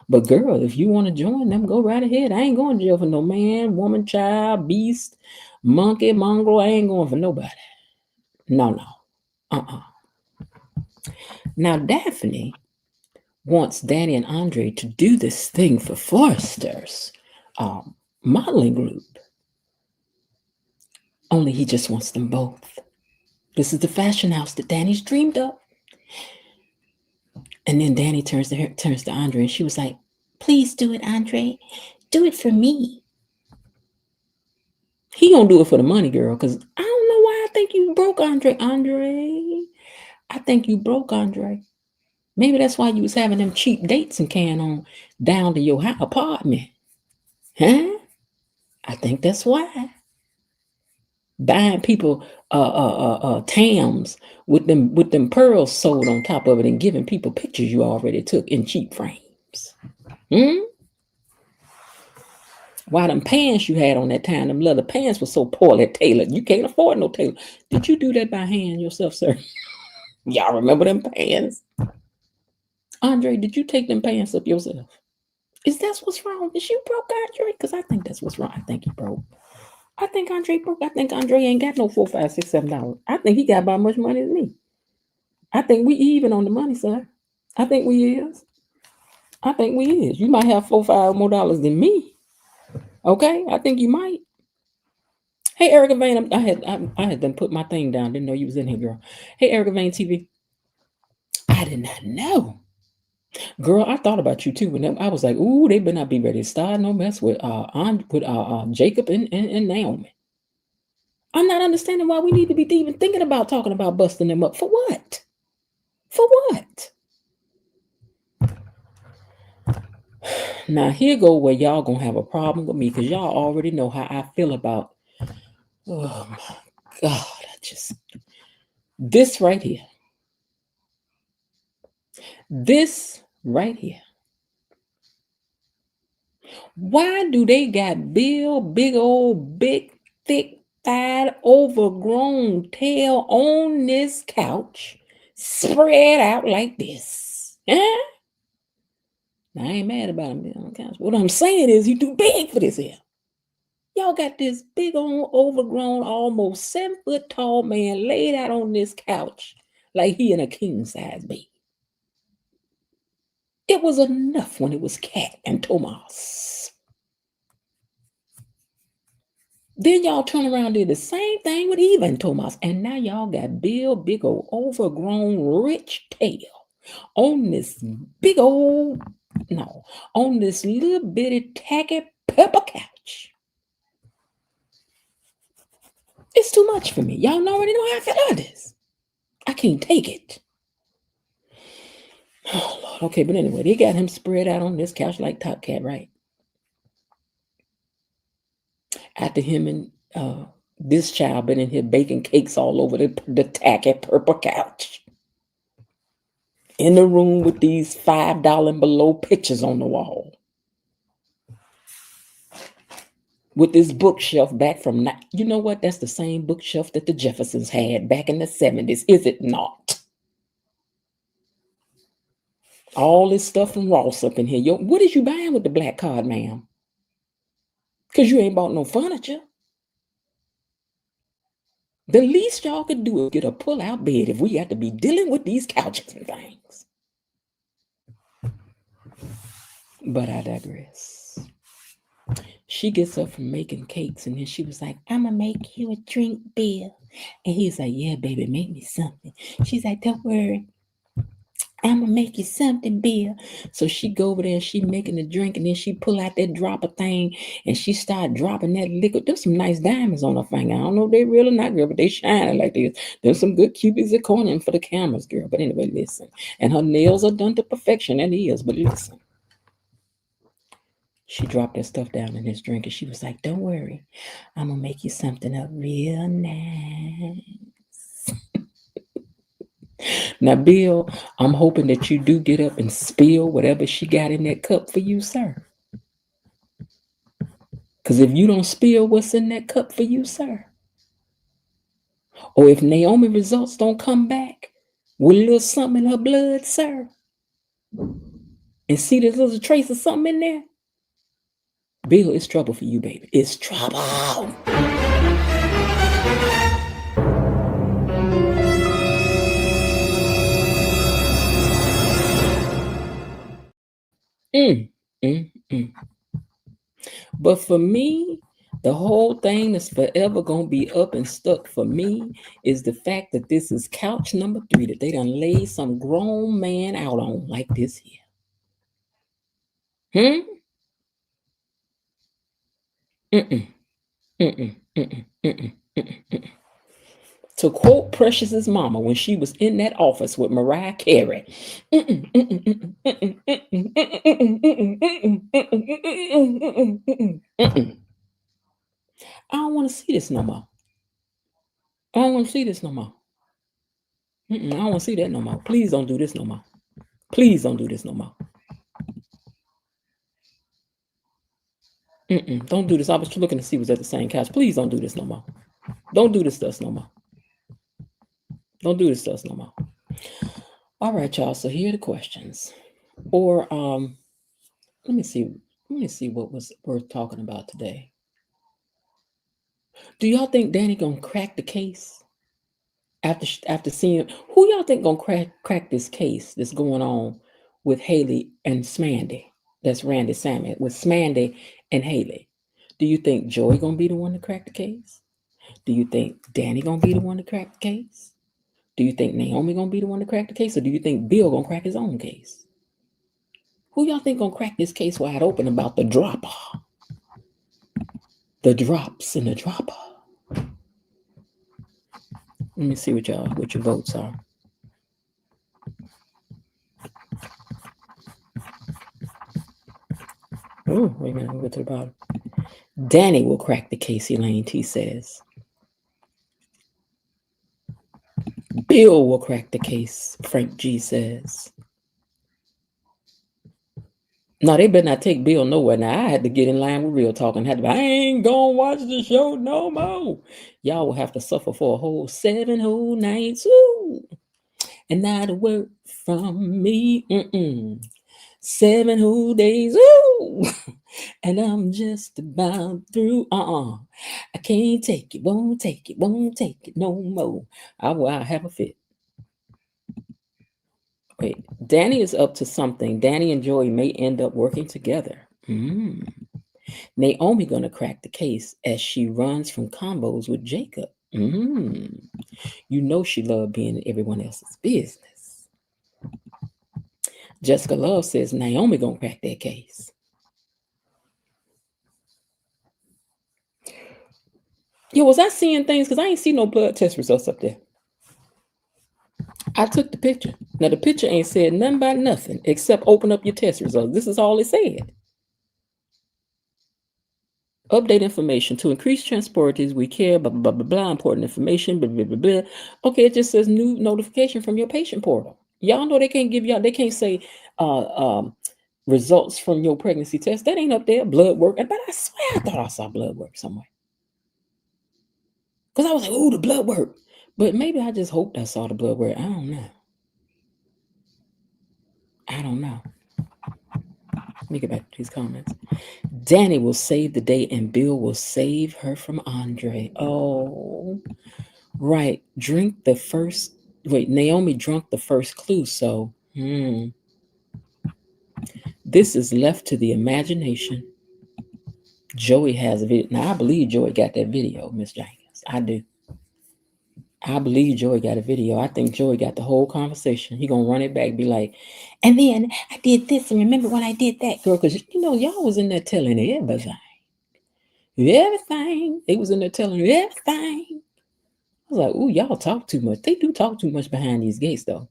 But girl, if you want to join them, go right ahead. I ain't going to jail for no man, woman, child, beast, monkey, mongrel. I ain't going for nobody. No. Now, Daphne wants Danny and Andre to do this thing for Forrester's modeling group. Only he just wants them both. This is the fashion house that Danny's dreamed of. And then Danny turns to Andre, and she was like, "Please do it, Andre. Do it for me." He gonna do it for the money, girl, because I don't know why I think you broke, Andre. I think you broke, Andre. Maybe that's why you was having them cheap dates and carrying on down to your apartment. Huh? I think that's why. Buying people Tams with them pearls sold on top of it and giving people pictures you already took in cheap frames. Why them pants you had on that time, them leather pants were so poorly tailored. You can't afford no tailor. Did you do that by hand yourself, sir? Y'all remember them pants? Andre, did you take them pants up yourself? Is that what's wrong? Is you broke, Andre? Because I think that's what's wrong. I think he broke. I think Andre broke. I think Andre ain't got no $4, $5, $6, $7. I think he got about much money as me. I think we even on the money, sir. I think we is. I think we is. You might have $4, $5 more than me. Okay, I think you might. Hey, Erica Vane, I had done put my thing down. Didn't know you was in here, girl. Hey, Erica Vane TV. I did not know. Girl, I thought about you too. And I was like, ooh, they better not be ready to start no mess with Jacob and Naomi. I'm not understanding why we need to be even thinking about talking about busting them up. For what? For what? Now, here go where y'all gonna have a problem with me, because y'all already know how I feel about, oh my God, this right here. This right here. Why do they got Bill, big old, big, thick-thighed, overgrown tail on this couch, spread out like this? Huh? Now, I ain't mad about him on the couch. What I'm saying is he too big for this here. Y'all got this big old, overgrown, almost 7-foot tall man laid out on this couch like he in a king-size bed. It was enough when it was Cat and Tomas. Then y'all turn around and did the same thing with Eva and Tomas. And now y'all got Bill, big old overgrown rich tail on this big old, on this little bitty tacky pepper couch. It's too much for me. Y'all already know how I feel about this. I can't take it. Oh, Lord. Okay, but anyway, they got him spread out on this couch like Top Cat, right? After him and this child been in here baking cakes all over the tacky purple couch. In the room with these $5 and below pictures on the wall. With this bookshelf back from, you know what? That's the same bookshelf that the Jeffersons had back in the 70s, is it not? All this stuff from Ross up in here. Yo, what is you buying with the black card, ma'am? Because you ain't bought no furniture. The least y'all could do is get a pull-out bed if we have to be dealing with these couches and things. But I digress. She gets up from making cakes, and then she was like, "I'm going to make you a drink, Bill." And he's like, "Yeah, baby, make me something." She's like, "Don't worry. I'm going to make you something, Bill." So she go over there and she making the drink, and then she pull out that dropper thing and she start dropping that liquid. There's some nice diamonds on her finger. I don't know if they real or not, girl, but they shining like this. There's some good cubic zirconium for the cameras, girl. But anyway, listen. And her nails are done to perfection, and he is, but listen. She dropped that stuff down in his drink, and she was like, "Don't worry. I'm going to make you something up real nice." Now, Bill, I'm hoping that you do get up and spill whatever she got in that cup for you, sir. Because if you don't spill what's in that cup for you, sir, or if Naomi results don't come back with a little something in her blood, sir, and see there's a little trace of something in there, Bill, it's trouble for you, baby. It's trouble. But for me, the whole thing that's forever gonna be up and stuck for me is the fact that this is couch number 3 that they done laid some grown man out on like this here. Mm-mm, mm-mm, mm-mm, mm-mm, mm-mm. To quote Precious's mama when she was in that office with Mariah Carey, I don't want to see this no more. I don't want to see this no more. I don't want to see that no more. Please don't do this no more. Please don't do this no more. Don't do this. I was looking to see was at the same couch. Please don't do this no more. Don't do this to us no more. Don't do this to us no more. All right, y'all. So here are the questions. Or let me see what was worth talking about today. Do y'all think Danny gonna crack the case after seeing who y'all think gonna crack this case that's going on with Haley and Smandy? That's Randy Salmon with Smandy and Haley. Do you think Joy gonna be the one to crack the case? Do you think Danny gonna be the one to crack the case? Do you think Naomi gonna be the one to crack the case, or do you think Bill gonna crack his own case? Who y'all think gonna crack this case wide open about the dropper? The drops in the dropper. Let me see what your votes are. Oh, wait a minute, we'll go to the bottom. Danny will crack the case, Elaine T says. Bill will crack the case, Frank G says. No, they better not take Bill nowhere. Now, I had to get in line with Real Talk and had to be, I ain't gonna watch the show no more. Y'all will have to suffer for a whole 7 whole nights. Ooh. And not a word from me. 7 whole days. Ooh. And I'm just about through. I can't take it, won't take it no more. I'll have a fit. Wait, Danny is up to something. Danny and Joey may end up working together. Naomi gonna crack the case as she runs from combos with Jacob. You know she loved being in everyone else's business. Jessica Love says Naomi gonna crack that case. Yo, was I seeing things? Because I ain't see no blood test results up there. I took the picture. Now, the picture ain't said nothing about nothing except open up your test results. This is all it said. Update information. To increase transporters, we care, blah, blah, blah, blah, important information, blah, blah, blah, blah. Okay, it just says new notification from your patient portal. Y'all know they can't give y'all, they can't say results from your pregnancy test. That ain't up there. Blood work. But I swear I thought I saw blood work somewhere. Because I was like, oh, the blood work. But maybe I just hoped I saw the blood work. I don't know. Let me get back to these comments. Danny will save the day and Bill will save her from Andre. Oh, right. Naomi drunk the first clue. So, this is left to the imagination. Joey has a video. Now, I believe Joey got that video, Miss Jenkins. I do. I believe Joey got a video. I think Joey got the whole conversation. He gonna run it back, be like, and then I did this, and remember when I did that, girl? Because y'all was in there telling everything. Everything. They was in there telling everything. I was like, ooh, y'all talk too much. They do talk too much behind these gates, though.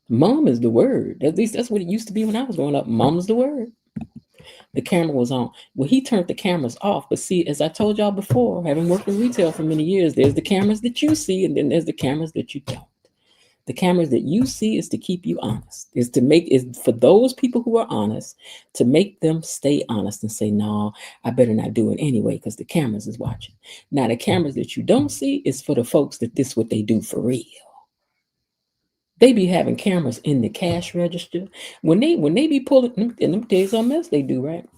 Mom is the word. At least that's what it used to be when I was growing up. Mom is the word. The camera was on. Well, he turned the cameras off. But see, as I told y'all before, having worked in retail for many years, there's the cameras that you see, and then there's the cameras that you don't. The cameras that you see is to keep you honest. Is for those people who are honest, to make them stay honest and say, no, I better not do it anyway, because the cameras is watching. Now, the cameras that you don't see is for the folks that this what they do for real. They be having cameras in the cash register. When they be pulling, and them tell you something else they do, right?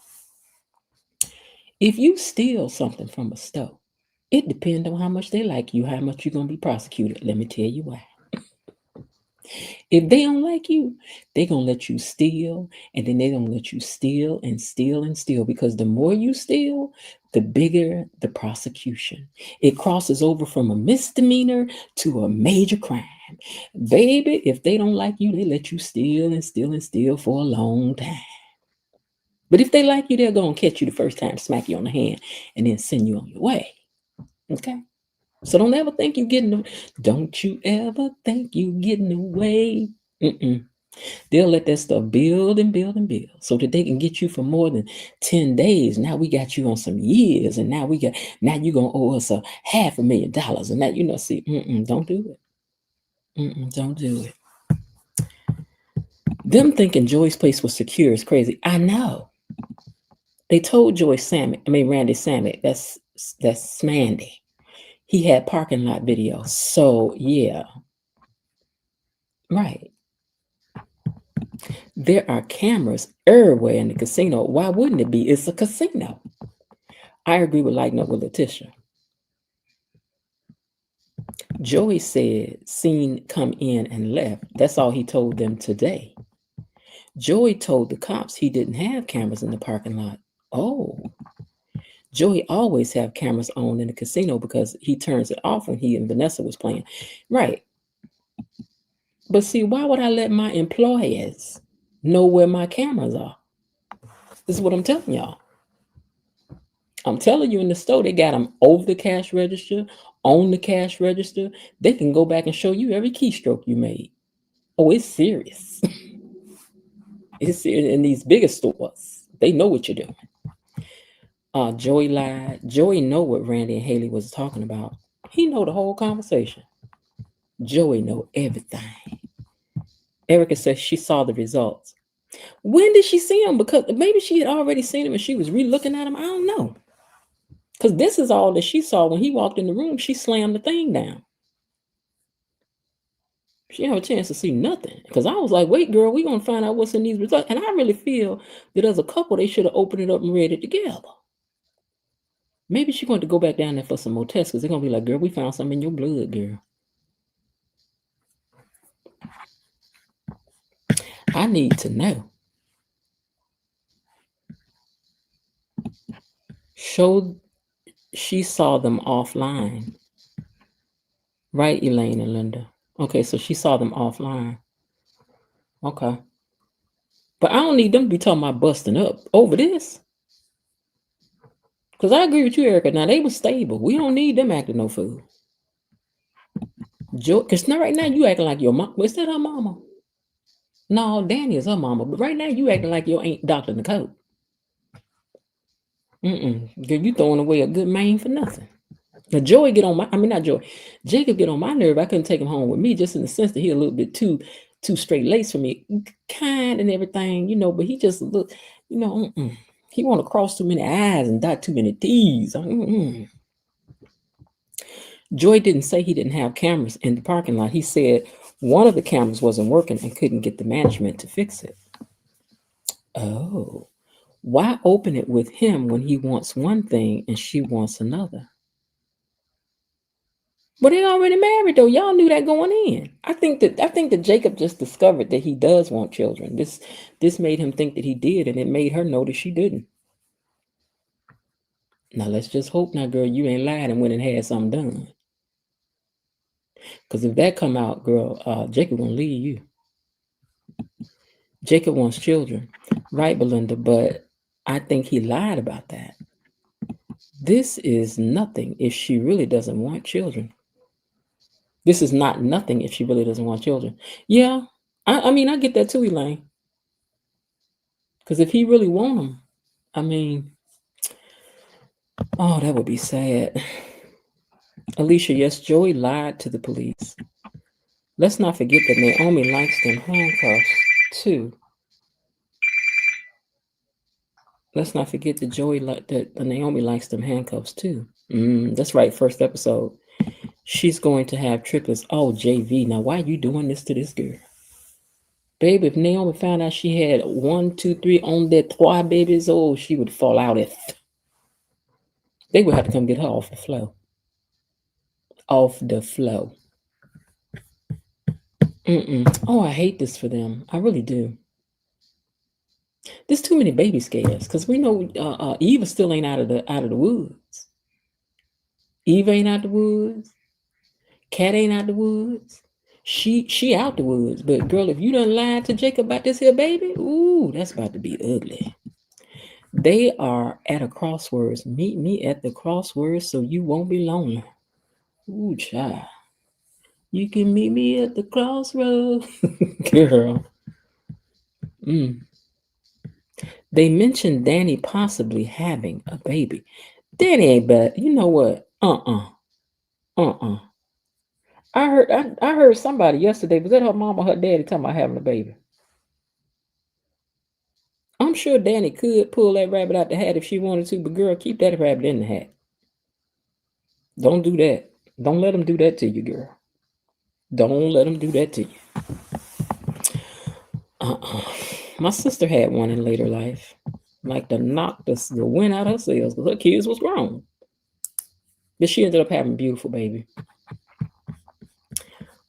If you steal something from a store, it depends on how much they like you, how much you're going to be prosecuted. Let me tell you why. If they don't like you, they're going to let you steal, and then they're going to let you steal and steal and steal, because the more you steal, the bigger the prosecution. It crosses over from a misdemeanor to a major crime. Baby, if they don't like you, they let you steal and steal and steal for a long time. But if they like you, they're going to catch you the first time, smack you on the hand, and then send you on your way. Okay? So don't ever think you're getting, don't you ever think you're getting away. They'll let that stuff build and build and build so that they can get you for more than 10 days. Now we got you on some years, and now you're going to owe us $500,000. And that, see, don't do it. Don't do it. Them thinking Joy's place was secure is crazy. I know. They told Randy Sammy, that's Smandy. He had parking lot video. So, yeah. Right. There are cameras everywhere in the casino. Why wouldn't it be? It's a casino. I agree with lighting up with Letitia. Joey said, seen come in and left. That's all he told them today. Joey told the cops he didn't have cameras in the parking lot. Oh. Joey always have cameras on in the casino because he turns it off when he and Vanessa was playing. Right. But see, why would I let my employees know where my cameras are? This is what I'm telling y'all. I'm telling you, in the store, they got them over the cash register, on the cash register. They can go back and show you every keystroke you made. Oh, it's serious. It's in these bigger stores. They know what you're doing. Joey lied. Joey know what Randy and Haley was talking about. He know the whole conversation. Joey know everything. Erica says she saw the results. When did she see them? Because maybe she had already seen them and she was re-looking at them. I don't know. Because this is all that she saw when he walked in the room. She slammed the thing down. She didn't have a chance to see nothing. Because I was like, wait, girl, we're going to find out what's in these results. And I really feel that as a couple, they should have opened it up and read it together. Maybe she's going to go back down there for some more tests, because they're going to be like, girl, we found something in your blood, girl. I need to know. She saw them offline. Right, Elaine and Linda? Okay, so she saw them offline. Okay. But I don't need them to be talking about busting up over this. Because I agree with you, Erica. Now, they were stable. We don't need them acting no fool. Because now, right now, you acting like your mom. Is that her mama? No, Danny is her mama. But right now, you acting like your Aunt Dr. Nicole. Girl, you throwing away a good man for nothing. Now, Jacob get on my nerve. I couldn't take him home with me, just in the sense that he a little bit too straight laced for me. Kind and everything, but he just look, he want to cross too many I's and dot too many T's. Joy didn't say he didn't have cameras in the parking lot. He said one of the cameras wasn't working and couldn't get the management to fix it. Oh, why open it with him when he wants one thing and she wants another? But they already married though. Y'all knew that going in. I think that Jacob just discovered that he does want children. This made him think that he did, and it made her know that she didn't. Now let's just hope now, girl, you ain't lied and went and had something done. Because if that come out, girl, Jacob gonna leave you. Jacob wants children, right, Belinda? But I think he lied about that. This is nothing if she really doesn't want children. This is not nothing if she really doesn't want children. Yeah, I mean, I get that too, Elaine. Because if he really want them, that would be sad. Alicia, yes, Joey lied to the police. Let's not forget that Naomi likes them handcuffs too. Let's not forget that Naomi likes them handcuffs too. That's right, first episode. She's going to have triplets. Oh, JV. Now, why are you doing this to this girl? Baby, if Naomi found out she had 1, 2, 3 on their 3 babies, she would fall out. They would have to come get her off the floor. Off the floor. Oh, I hate this for them. I really do. There's too many baby scares because we know Eva still ain't out of the woods. Eva ain't out the woods. Cat ain't out the woods. She out the woods. But girl, if you done lied to Jacob about this here baby, ooh, that's about to be ugly. They are at a crossroads. Meet me at the crossroads so you won't be lonely. Ooh, child. You can meet me at the crossroads. Girl. They mentioned Danny possibly having a baby. Danny ain't bad. You know what? I heard somebody yesterday, was that her mom or her daddy talking about having a baby? I'm sure Danny could pull that rabbit out the hat if she wanted to, but girl, keep that rabbit in the hat. Don't do that. Don't let him do that to you, girl. Don't let him do that to you. My sister had one in later life. Like to knock the wind out her sails because her kids was grown. But she ended up having a beautiful baby.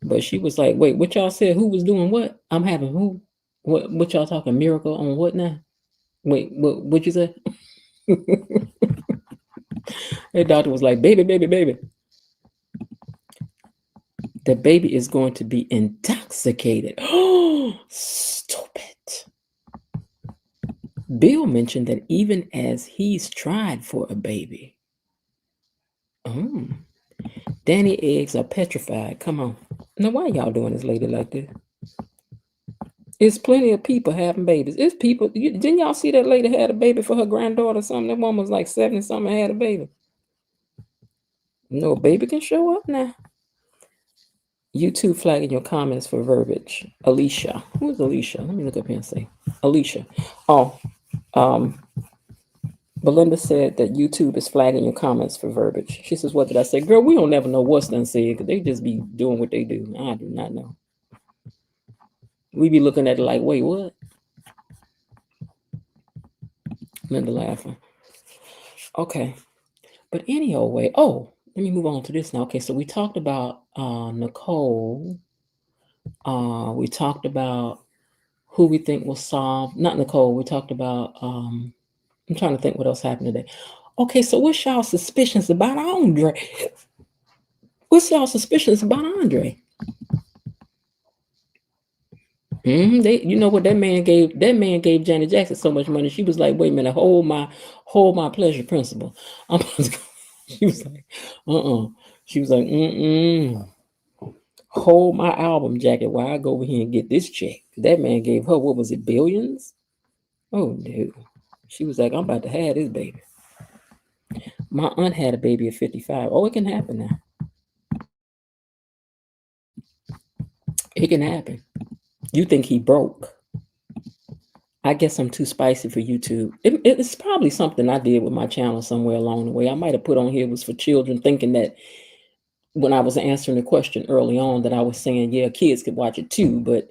But she was like, wait, what y'all said? Who was doing what? I'm having who? What y'all talking miracle on what now? Wait, what you say? The doctor was like, baby. The baby is going to be intoxicated. Oh, stupid. Bill mentioned that even as he's tried for a baby. Oh. Danny eggs are petrified. Come on. Now, why y'all doing this lady like this? It's plenty of people having babies. It's people. Didn't y'all see that lady had a baby for her granddaughter or something? That woman was like 70 something and had a baby. No baby can show up now. You two flagging your comments for verbiage. Alicia. Who's Alicia? Let me look up here and see. Alicia. Oh, Belinda said that YouTube is flagging your comments for verbiage. She says, what did I say? Girl, we don't never know what's done said because they just be doing what they do. I do not know. We be looking at it like, wait, what? Linda laughing. Okay. But anyway, let me move on to this now. Okay, so we talked about Nicole. We talked about who we think will solve. Not Nicole. We talked about, I'm trying to think what else happened today. Okay, so what's y'all suspicions about Andre? What's y'all suspicions about Andre? You know what that man gave? That man gave Janet Jackson so much money. She was like, "Wait a minute, hold my pleasure principle." She was like, She was like, hold my album jacket while I go over here and get this check. That man gave her, what was it, billions? Oh no. She was like, I'm about to have this baby. My aunt had a baby at 55. Oh, it can happen now. It can happen. You think he broke? I guess I'm too spicy for YouTube. It's probably something I did with my channel somewhere along the way. I might have put on here was for children, thinking that when I was answering the question early on that I was saying, yeah, kids could watch it too. But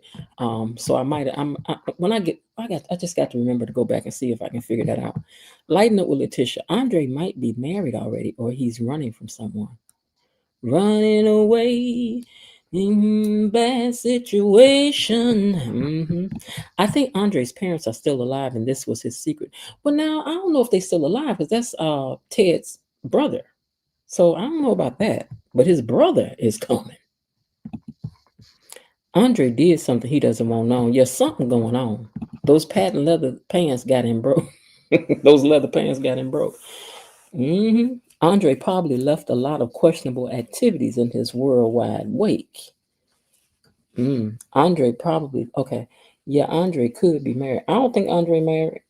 so I might I just got to remember to go back and see if I can figure that out. Lighten up with Letitia. Andre might be married already, or he's running from someone. Running away. Bad situation. I think Andre's parents are still alive, and this was his secret. Well, now I don't know if they're still alive because that's Ted's brother. So I don't know about that, but his brother is coming. Andre did something he doesn't want known. There's something going on. Those patent leather pants got him broke. Those leather pants got him broke. Andre probably left a lot of questionable activities in his worldwide wake. Andre probably, okay. Yeah, Andre could be married. I don't think Andre married.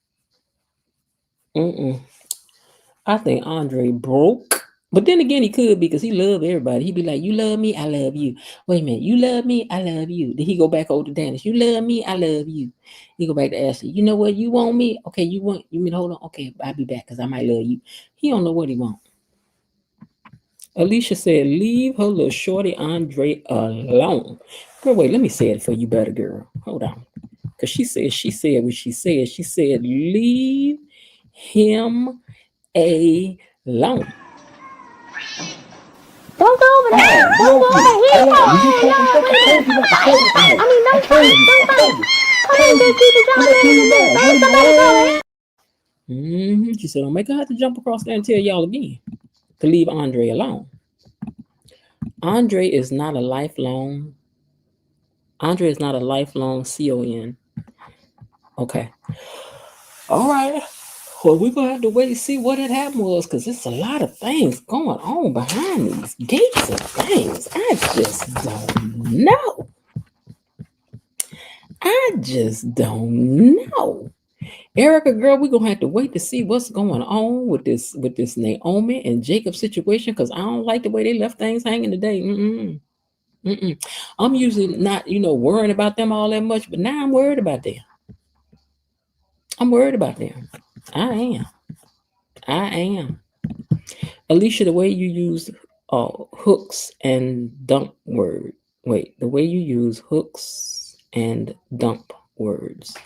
I think Andre broke. But then again, he could because he loved everybody. He'd be like, you love me, I love you. Wait a minute, you love me, I love you. Then he go back over to Dennis. You love me, I love you. He go back to Ashley. You know what? You want me? Okay, you mean hold on? Okay, I'll be back because I might love you. He don't know what he want. Alicia said, leave her little shorty Andre alone. Girl, wait, let me say it for you better, girl. Hold on. Because she said what she said. She said, leave him alone. Don't go over there. Don't go over here. I mean, don't fight. Don't fight. Come on, just keep it jumping. Don't somebody go. She said, don't make her have to jump across there and tell y'all again to leave Andre alone. Andre is not a lifelong CON. Okay. All right. Well, we're going to have to wait and see what had happened was, because there's a lot of things going on behind these gates and things. I just don't know. Erica, girl, we're gonna have to wait to see what's going on with this Naomi and Jacob situation, because I don't like the way they left things hanging today. I'm usually not, worrying about them all that much, but now I'm worried about them. I am. Alicia, the way you use hooks and dump word. Wait, the way you use hooks and dump words.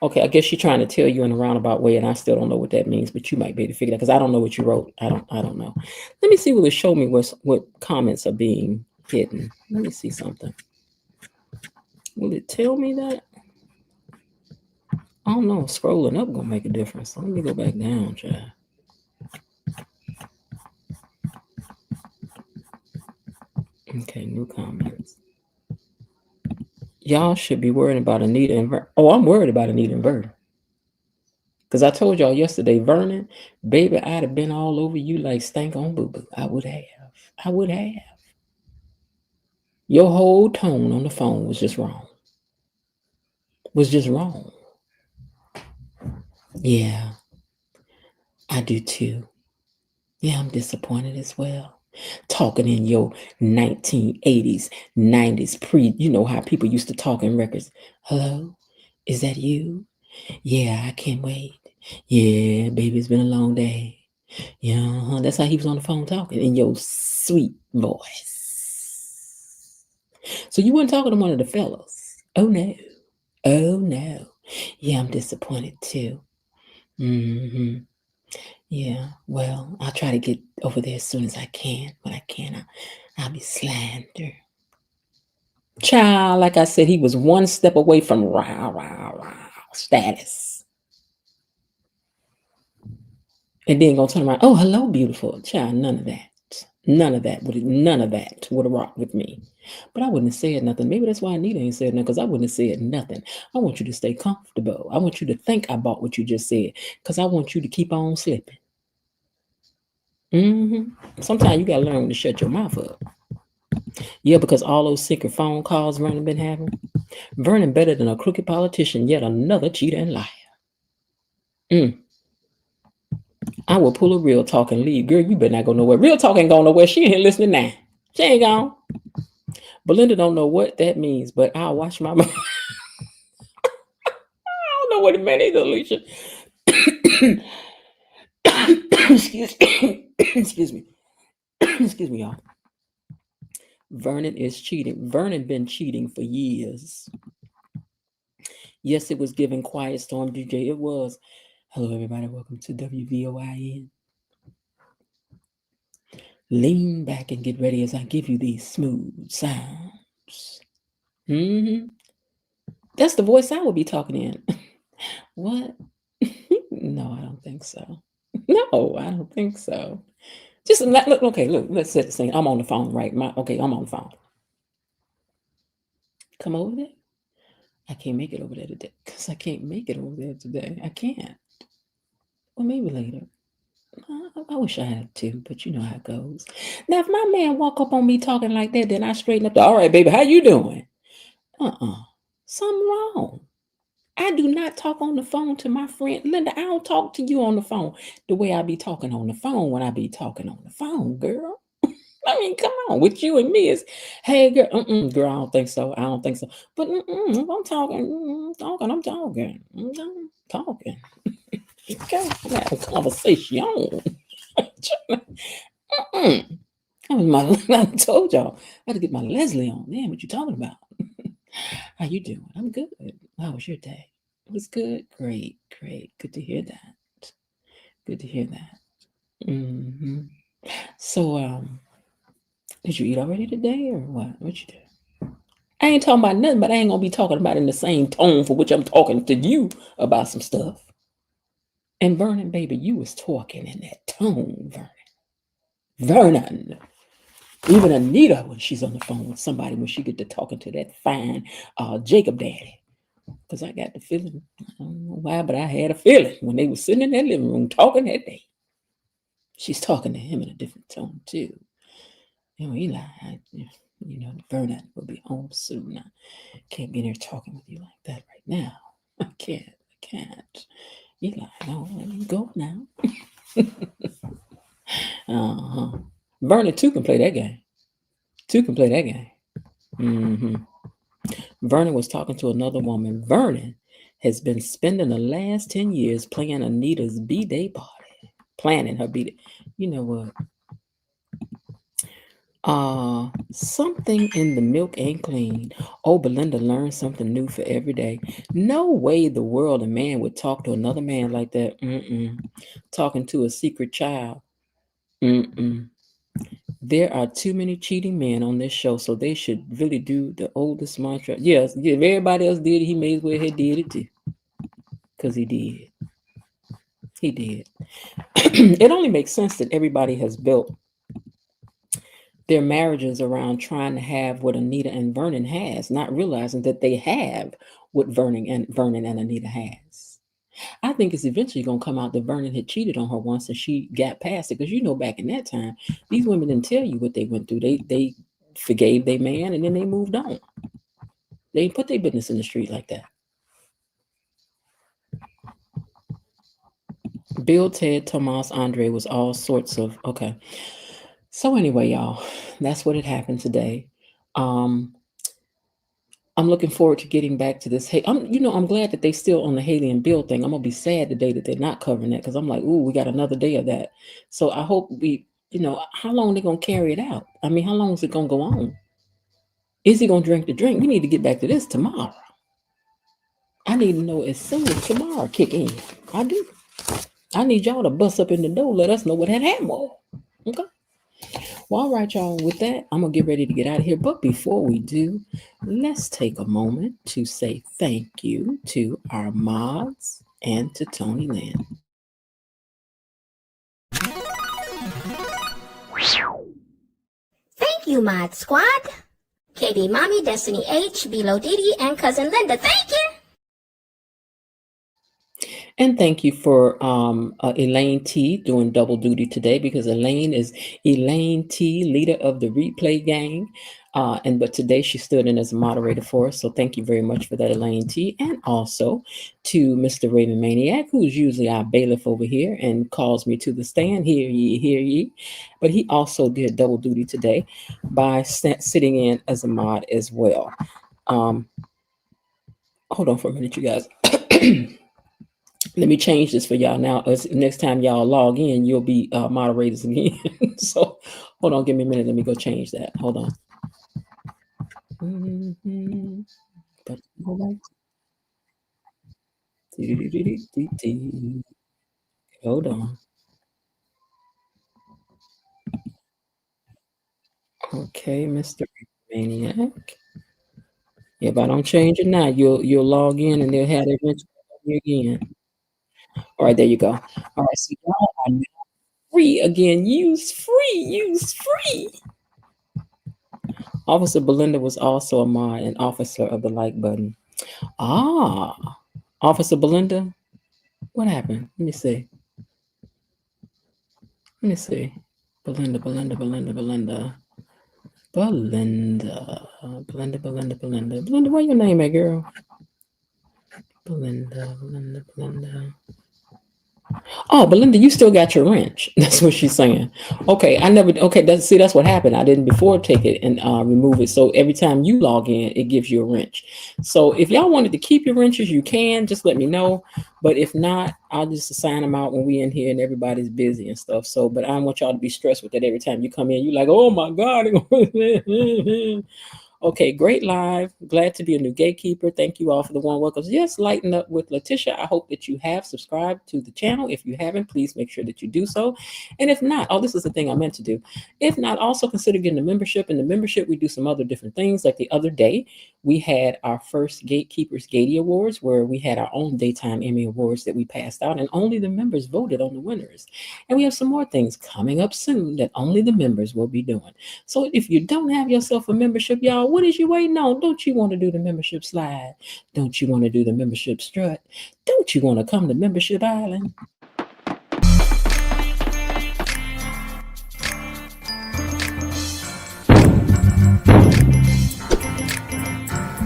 Okay, I guess you're trying to tell you in a roundabout way, and I still don't know what that means, but you might be able to figure it out, because I don't know what you wrote. I don't know. Let me see, will it show me what comments are being hidden? Let me see something. Will it tell me that? I don't know. Scrolling up gonna make a difference. Let me go back down, child. Okay, new comments. Y'all should be worried about Anita and Vernon. Oh, I'm worried about Anita and Vernon. Because I told y'all yesterday, Vernon, baby, I'd have been all over you like stank on boo-boo. I would have. Your whole tone on the phone was just wrong. Yeah, I do too. Yeah, I'm disappointed as well. Talking in your 1980s, 90s, you know how people used to talk in records. Hello, is that you? Yeah, I can't wait. Yeah, baby, it's been a long day. Yeah, that's how he was on the phone talking in your sweet voice. So you weren't talking to one of the fellas. Oh no. Yeah, I'm disappointed too. Yeah, well, I'll try to get over there as soon as I can. When I can, I'll be slandered. Child, like I said, he was one step away from rah status. And then gonna turn around, oh, hello, beautiful. Child, none of that would have rocked with me. But I wouldn't have said nothing. Maybe that's why Anita ain't said nothing, because I wouldn't have said nothing. I want you to stay comfortable. I want you to think I bought what you just said, because I want you to keep on slipping. Sometimes you gotta learn when to shut your mouth up. Yeah, because all those secret phone calls Vernon been having. Vernon better than a crooked politician, yet another cheater and liar. I will pull a real talk and leave. Girl, you better not go nowhere. Real talk ain't going nowhere. She ain't here listening now. She ain't gone. Belinda don't know what that means, but I'll watch my mouth. I don't know what it meant either, Alicia. Excuse me. Excuse me, y'all. Vernon is cheating. Vernon been cheating for years. Yes, it was giving Quiet Storm DJ. It was. Hello, everybody. Welcome to WVOIN. Lean back and get ready as I give you these smooth sounds. That's the voice I will be talking in. What? No, I don't think so. No, I don't think so. Just look. Okay, look. Let's set the scene. I'm on the phone, right? I'm on the phone. Come over there. I can't make it over there today because I can't make it over there today. I can't. Well, maybe later. I wish I had to, but you know how it goes. Now, if my man walk up on me talking like that, then I straighten up. All right, baby, how you doing? Something wrong. I do not talk on the phone to my friend Linda. I don't talk to you on the phone the way I be talking on the phone when I be talking on the phone, girl. I mean, come on, with you and me is, hey, girl, girl, I don't think so. But I'm talking. Okay, I'm having a conversation. I told y'all I had to get my Leslie on. Man, what you talking about? How you doing? I'm good. How was your day? It was good. Great. Good to hear that. So Did you eat already today or what? What you do? I ain't talking about nothing, but I ain't gonna be talking about it in the same tone for which I'm talking to you about some stuff. And Vernon, baby, you was talking in that tone, Vernon. Vernon. Even Anita, when she's on the phone with somebody, when she get to talking to that fine Jacob daddy. Because I got the feeling, I don't know why, but I had a feeling when they were sitting in that living room talking that day. She's talking to him in a different tone, too. You know, Eli, Vernon will be home soon. I can't be in there talking with you like that right now. I can't. Eli, no, let me go now. Uh-huh. Vernon, too, can play that game. Mm-hmm. Vernon was talking to another woman. Vernon has been spending the last 10 years playing Anita's B-Day party, planning her B-Day. You know what? Something in the milk ain't clean. Oh, Belinda learned something new for every day. No way the world a man would talk to another man like that. Talking to a secret child. There are too many cheating men on this show, so they should really do the oldest mantra. Yes, if everybody else did it, he may as well have did it too. Because he did. It only makes sense that everybody has built their marriages around trying to have what Anita and Vernon has, not realizing that they have what Vernon and Anita has. I think it's eventually going to come out that Vernon had cheated on her once and she got past it. Because back in that time, these women didn't tell you what they went through. They forgave their man and then they moved on. They didn't put their business in the street like that. Bill, Ted, Tomas, Andre was all sorts of okay. So anyway, y'all, that's what had happened today. I'm looking forward to getting back to this. Hey, I'm glad that they still on the Haley and Bill thing. I'm gonna be sad today that they're not covering that because I'm like, ooh, we got another day of that. So I hope how long they gonna carry it out? I mean, how long is it gonna go on? Is he gonna drink the drink? We need to get back to this tomorrow. I need to know as soon as tomorrow kick in. I do. I need y'all to bust up in the door. Let us know what had happened. Okay. Well, all right, y'all. With that, I'm going to get ready to get out of here. But before we do, let's take a moment to say thank you to our mods and to Tony Lynn. Thank you, Mod Squad. KB Mommy, Destiny H, Bilo Didi, and Cousin Linda. Thank you. And thank you for Elaine T doing double duty today because Elaine T, leader of the replay gang. But today she stood in as a moderator for us. So thank you very much for that, Elaine T. And also to Mr. Raven Maniac, who's usually our bailiff over here and calls me to the stand. Hear ye. But he also did double duty today by sitting in as a mod as well. Hold on for a minute, you guys. Let me change this for y'all now. Next time y'all log in, you'll be moderators again. So hold on, give me a minute. Let me go change that. Hold on. Hold on. Okay, Mr. Maniac. If I don't change it now, you'll log in and they'll have it again. All right, there you go. All right, so y'all are now free again. Use free. Officer Belinda was also a mod and officer of the like button. Officer Belinda, what happened? Let me see. Belinda. Belinda, where your name at, girl? Belinda. Oh, Belinda, you still got your wrench. That's what she's saying. Okay, that's what happened. I didn't before take it and remove it. So every time you log in, it gives you a wrench. So if y'all wanted to keep your wrenches, you can. Just let me know. But if not, I'll just assign them out when we in here and everybody's busy and stuff. So, but I don't want y'all to be stressed with that every time you come in. You're like, oh my God. Okay, great live. Glad to be a new gatekeeper. Thank you all for the warm welcomes. Yes, lighten up with Letitia. I hope that you have subscribed to the channel. If you haven't, please make sure that you do so. And if not, this is the thing I meant to do. If not, also consider getting a membership. In the membership, we do some other different things. Like the other day, we had our first Gatekeepers Gatey Awards, where we had our own Daytime Emmy Awards that we passed out, and only the members voted on the winners. And we have some more things coming up soon that only the members will be doing. So if you don't have yourself a membership, y'all, what is you waiting on? Don't you want to do the membership slide? Don't you want to do the membership strut? Don't you want to come to Membership Island?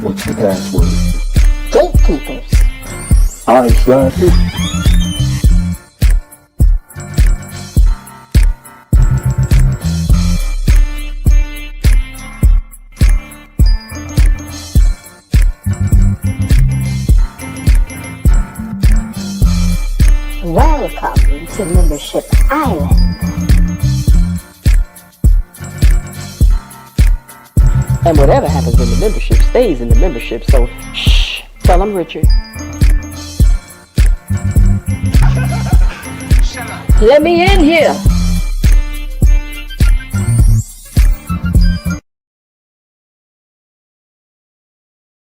What's the password? Gatekeepers. All right, slide this. Welcome to Membership Island. And whatever happens in the membership stays in the membership. So, shh, tell them, Richard. Let me in here.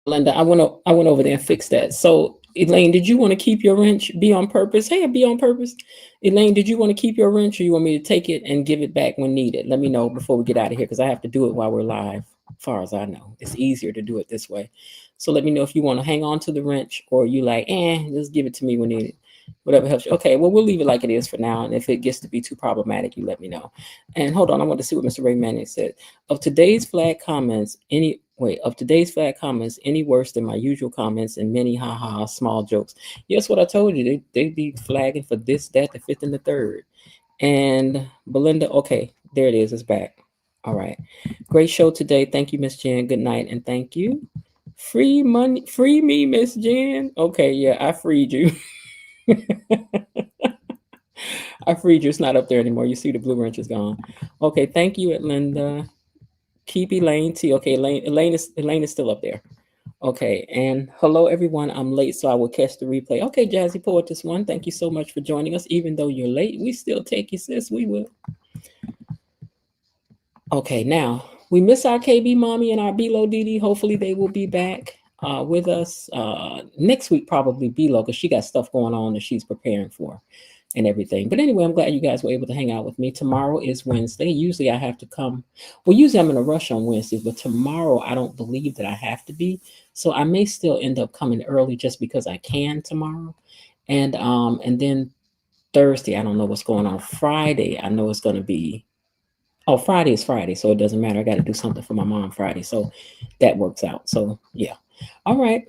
Linda, I went over there and fixed that. So, Elaine, did you want to keep your wrench? Be on purpose. Hey, be on purpose. Elaine, did you want to keep your wrench, or you want me to take it and give it back when needed? Let me know before we get out of here, because I have to do it while we're live. As far as I know, it's easier to do it this way. So let me know if you want to hang on to the wrench, or you like, just give it to me when needed. Whatever helps you. Okay, well, we'll leave it like it is for now. And if it gets to be too problematic, you let me know. And hold on, I want to see what Mr. Ray Manning said. Of today's flag comments, any worse than my usual comments and many ha small jokes. Yes, what I told you, they be flagging for this, that, the fifth, and the third. And Belinda, okay, there it is. It's back. All right. Great show today. Thank you, Miss Jen. Good night, and thank you. Free money, free me, Miss Jen. Okay, yeah, I freed you. I freed you. It's not up there anymore. You see the blue wrench is gone. Okay, thank you, Linda. Keep Elaine T. Okay, Elaine is still up there. Okay, and hello everyone. I'm late, so I will catch the replay. Okay, Jazzy Poetess One, thank you so much for joining us. Even though you're late, we still take you, sis. We will. Okay, now we miss our KB Mommy and our B-Lo Didi. Hopefully they will be back with us next week, probably B-Lo, because she got stuff going on that she's preparing for and everything. But anyway, I'm glad you guys were able to hang out with me. Tomorrow is Wednesday. Usually I have to come. Well, usually I'm in a rush on Wednesdays, but tomorrow I don't believe that I have to be. So I may still end up coming early just because I can tomorrow. And then Thursday, I don't know what's going on. Friday, I know it's going to be. Oh, Friday is Friday, so it doesn't matter. I got to do something for my mom Friday, so that works out. So yeah. All right.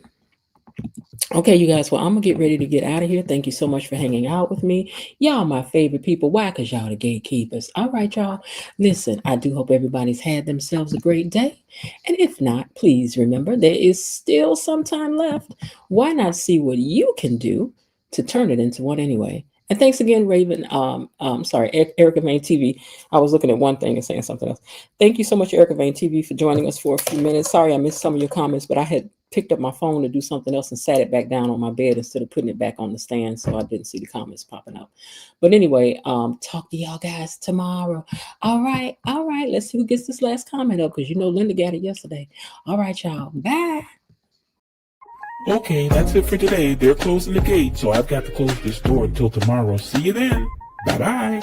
Okay, you guys, well, I'm gonna get ready to get out of here. Thank you so much for hanging out with me. Y'all my favorite people. Why? Because y'all the gatekeepers. All right, y'all. Listen, I do hope everybody's had themselves a great day. And if not, please remember there is still some time left. Why not see what you can do to turn it into one anyway? And thanks again, Raven. Erica Vane TV. I was looking at one thing and saying something else. Thank you so much, Erica Vane TV, for joining us for a few minutes. Sorry I missed some of your comments, but I had picked up my phone to do something else and sat it back down on my bed instead of putting it back on the stand, so I didn't see the comments popping up. But anyway, talk to y'all guys tomorrow. All right. Let's see who gets this last comment up, because you know Linda got it yesterday. All right, y'all. Bye. Okay, that's it for today. They're closing the gate, so I've got to close this door until tomorrow. See you then. Bye-bye.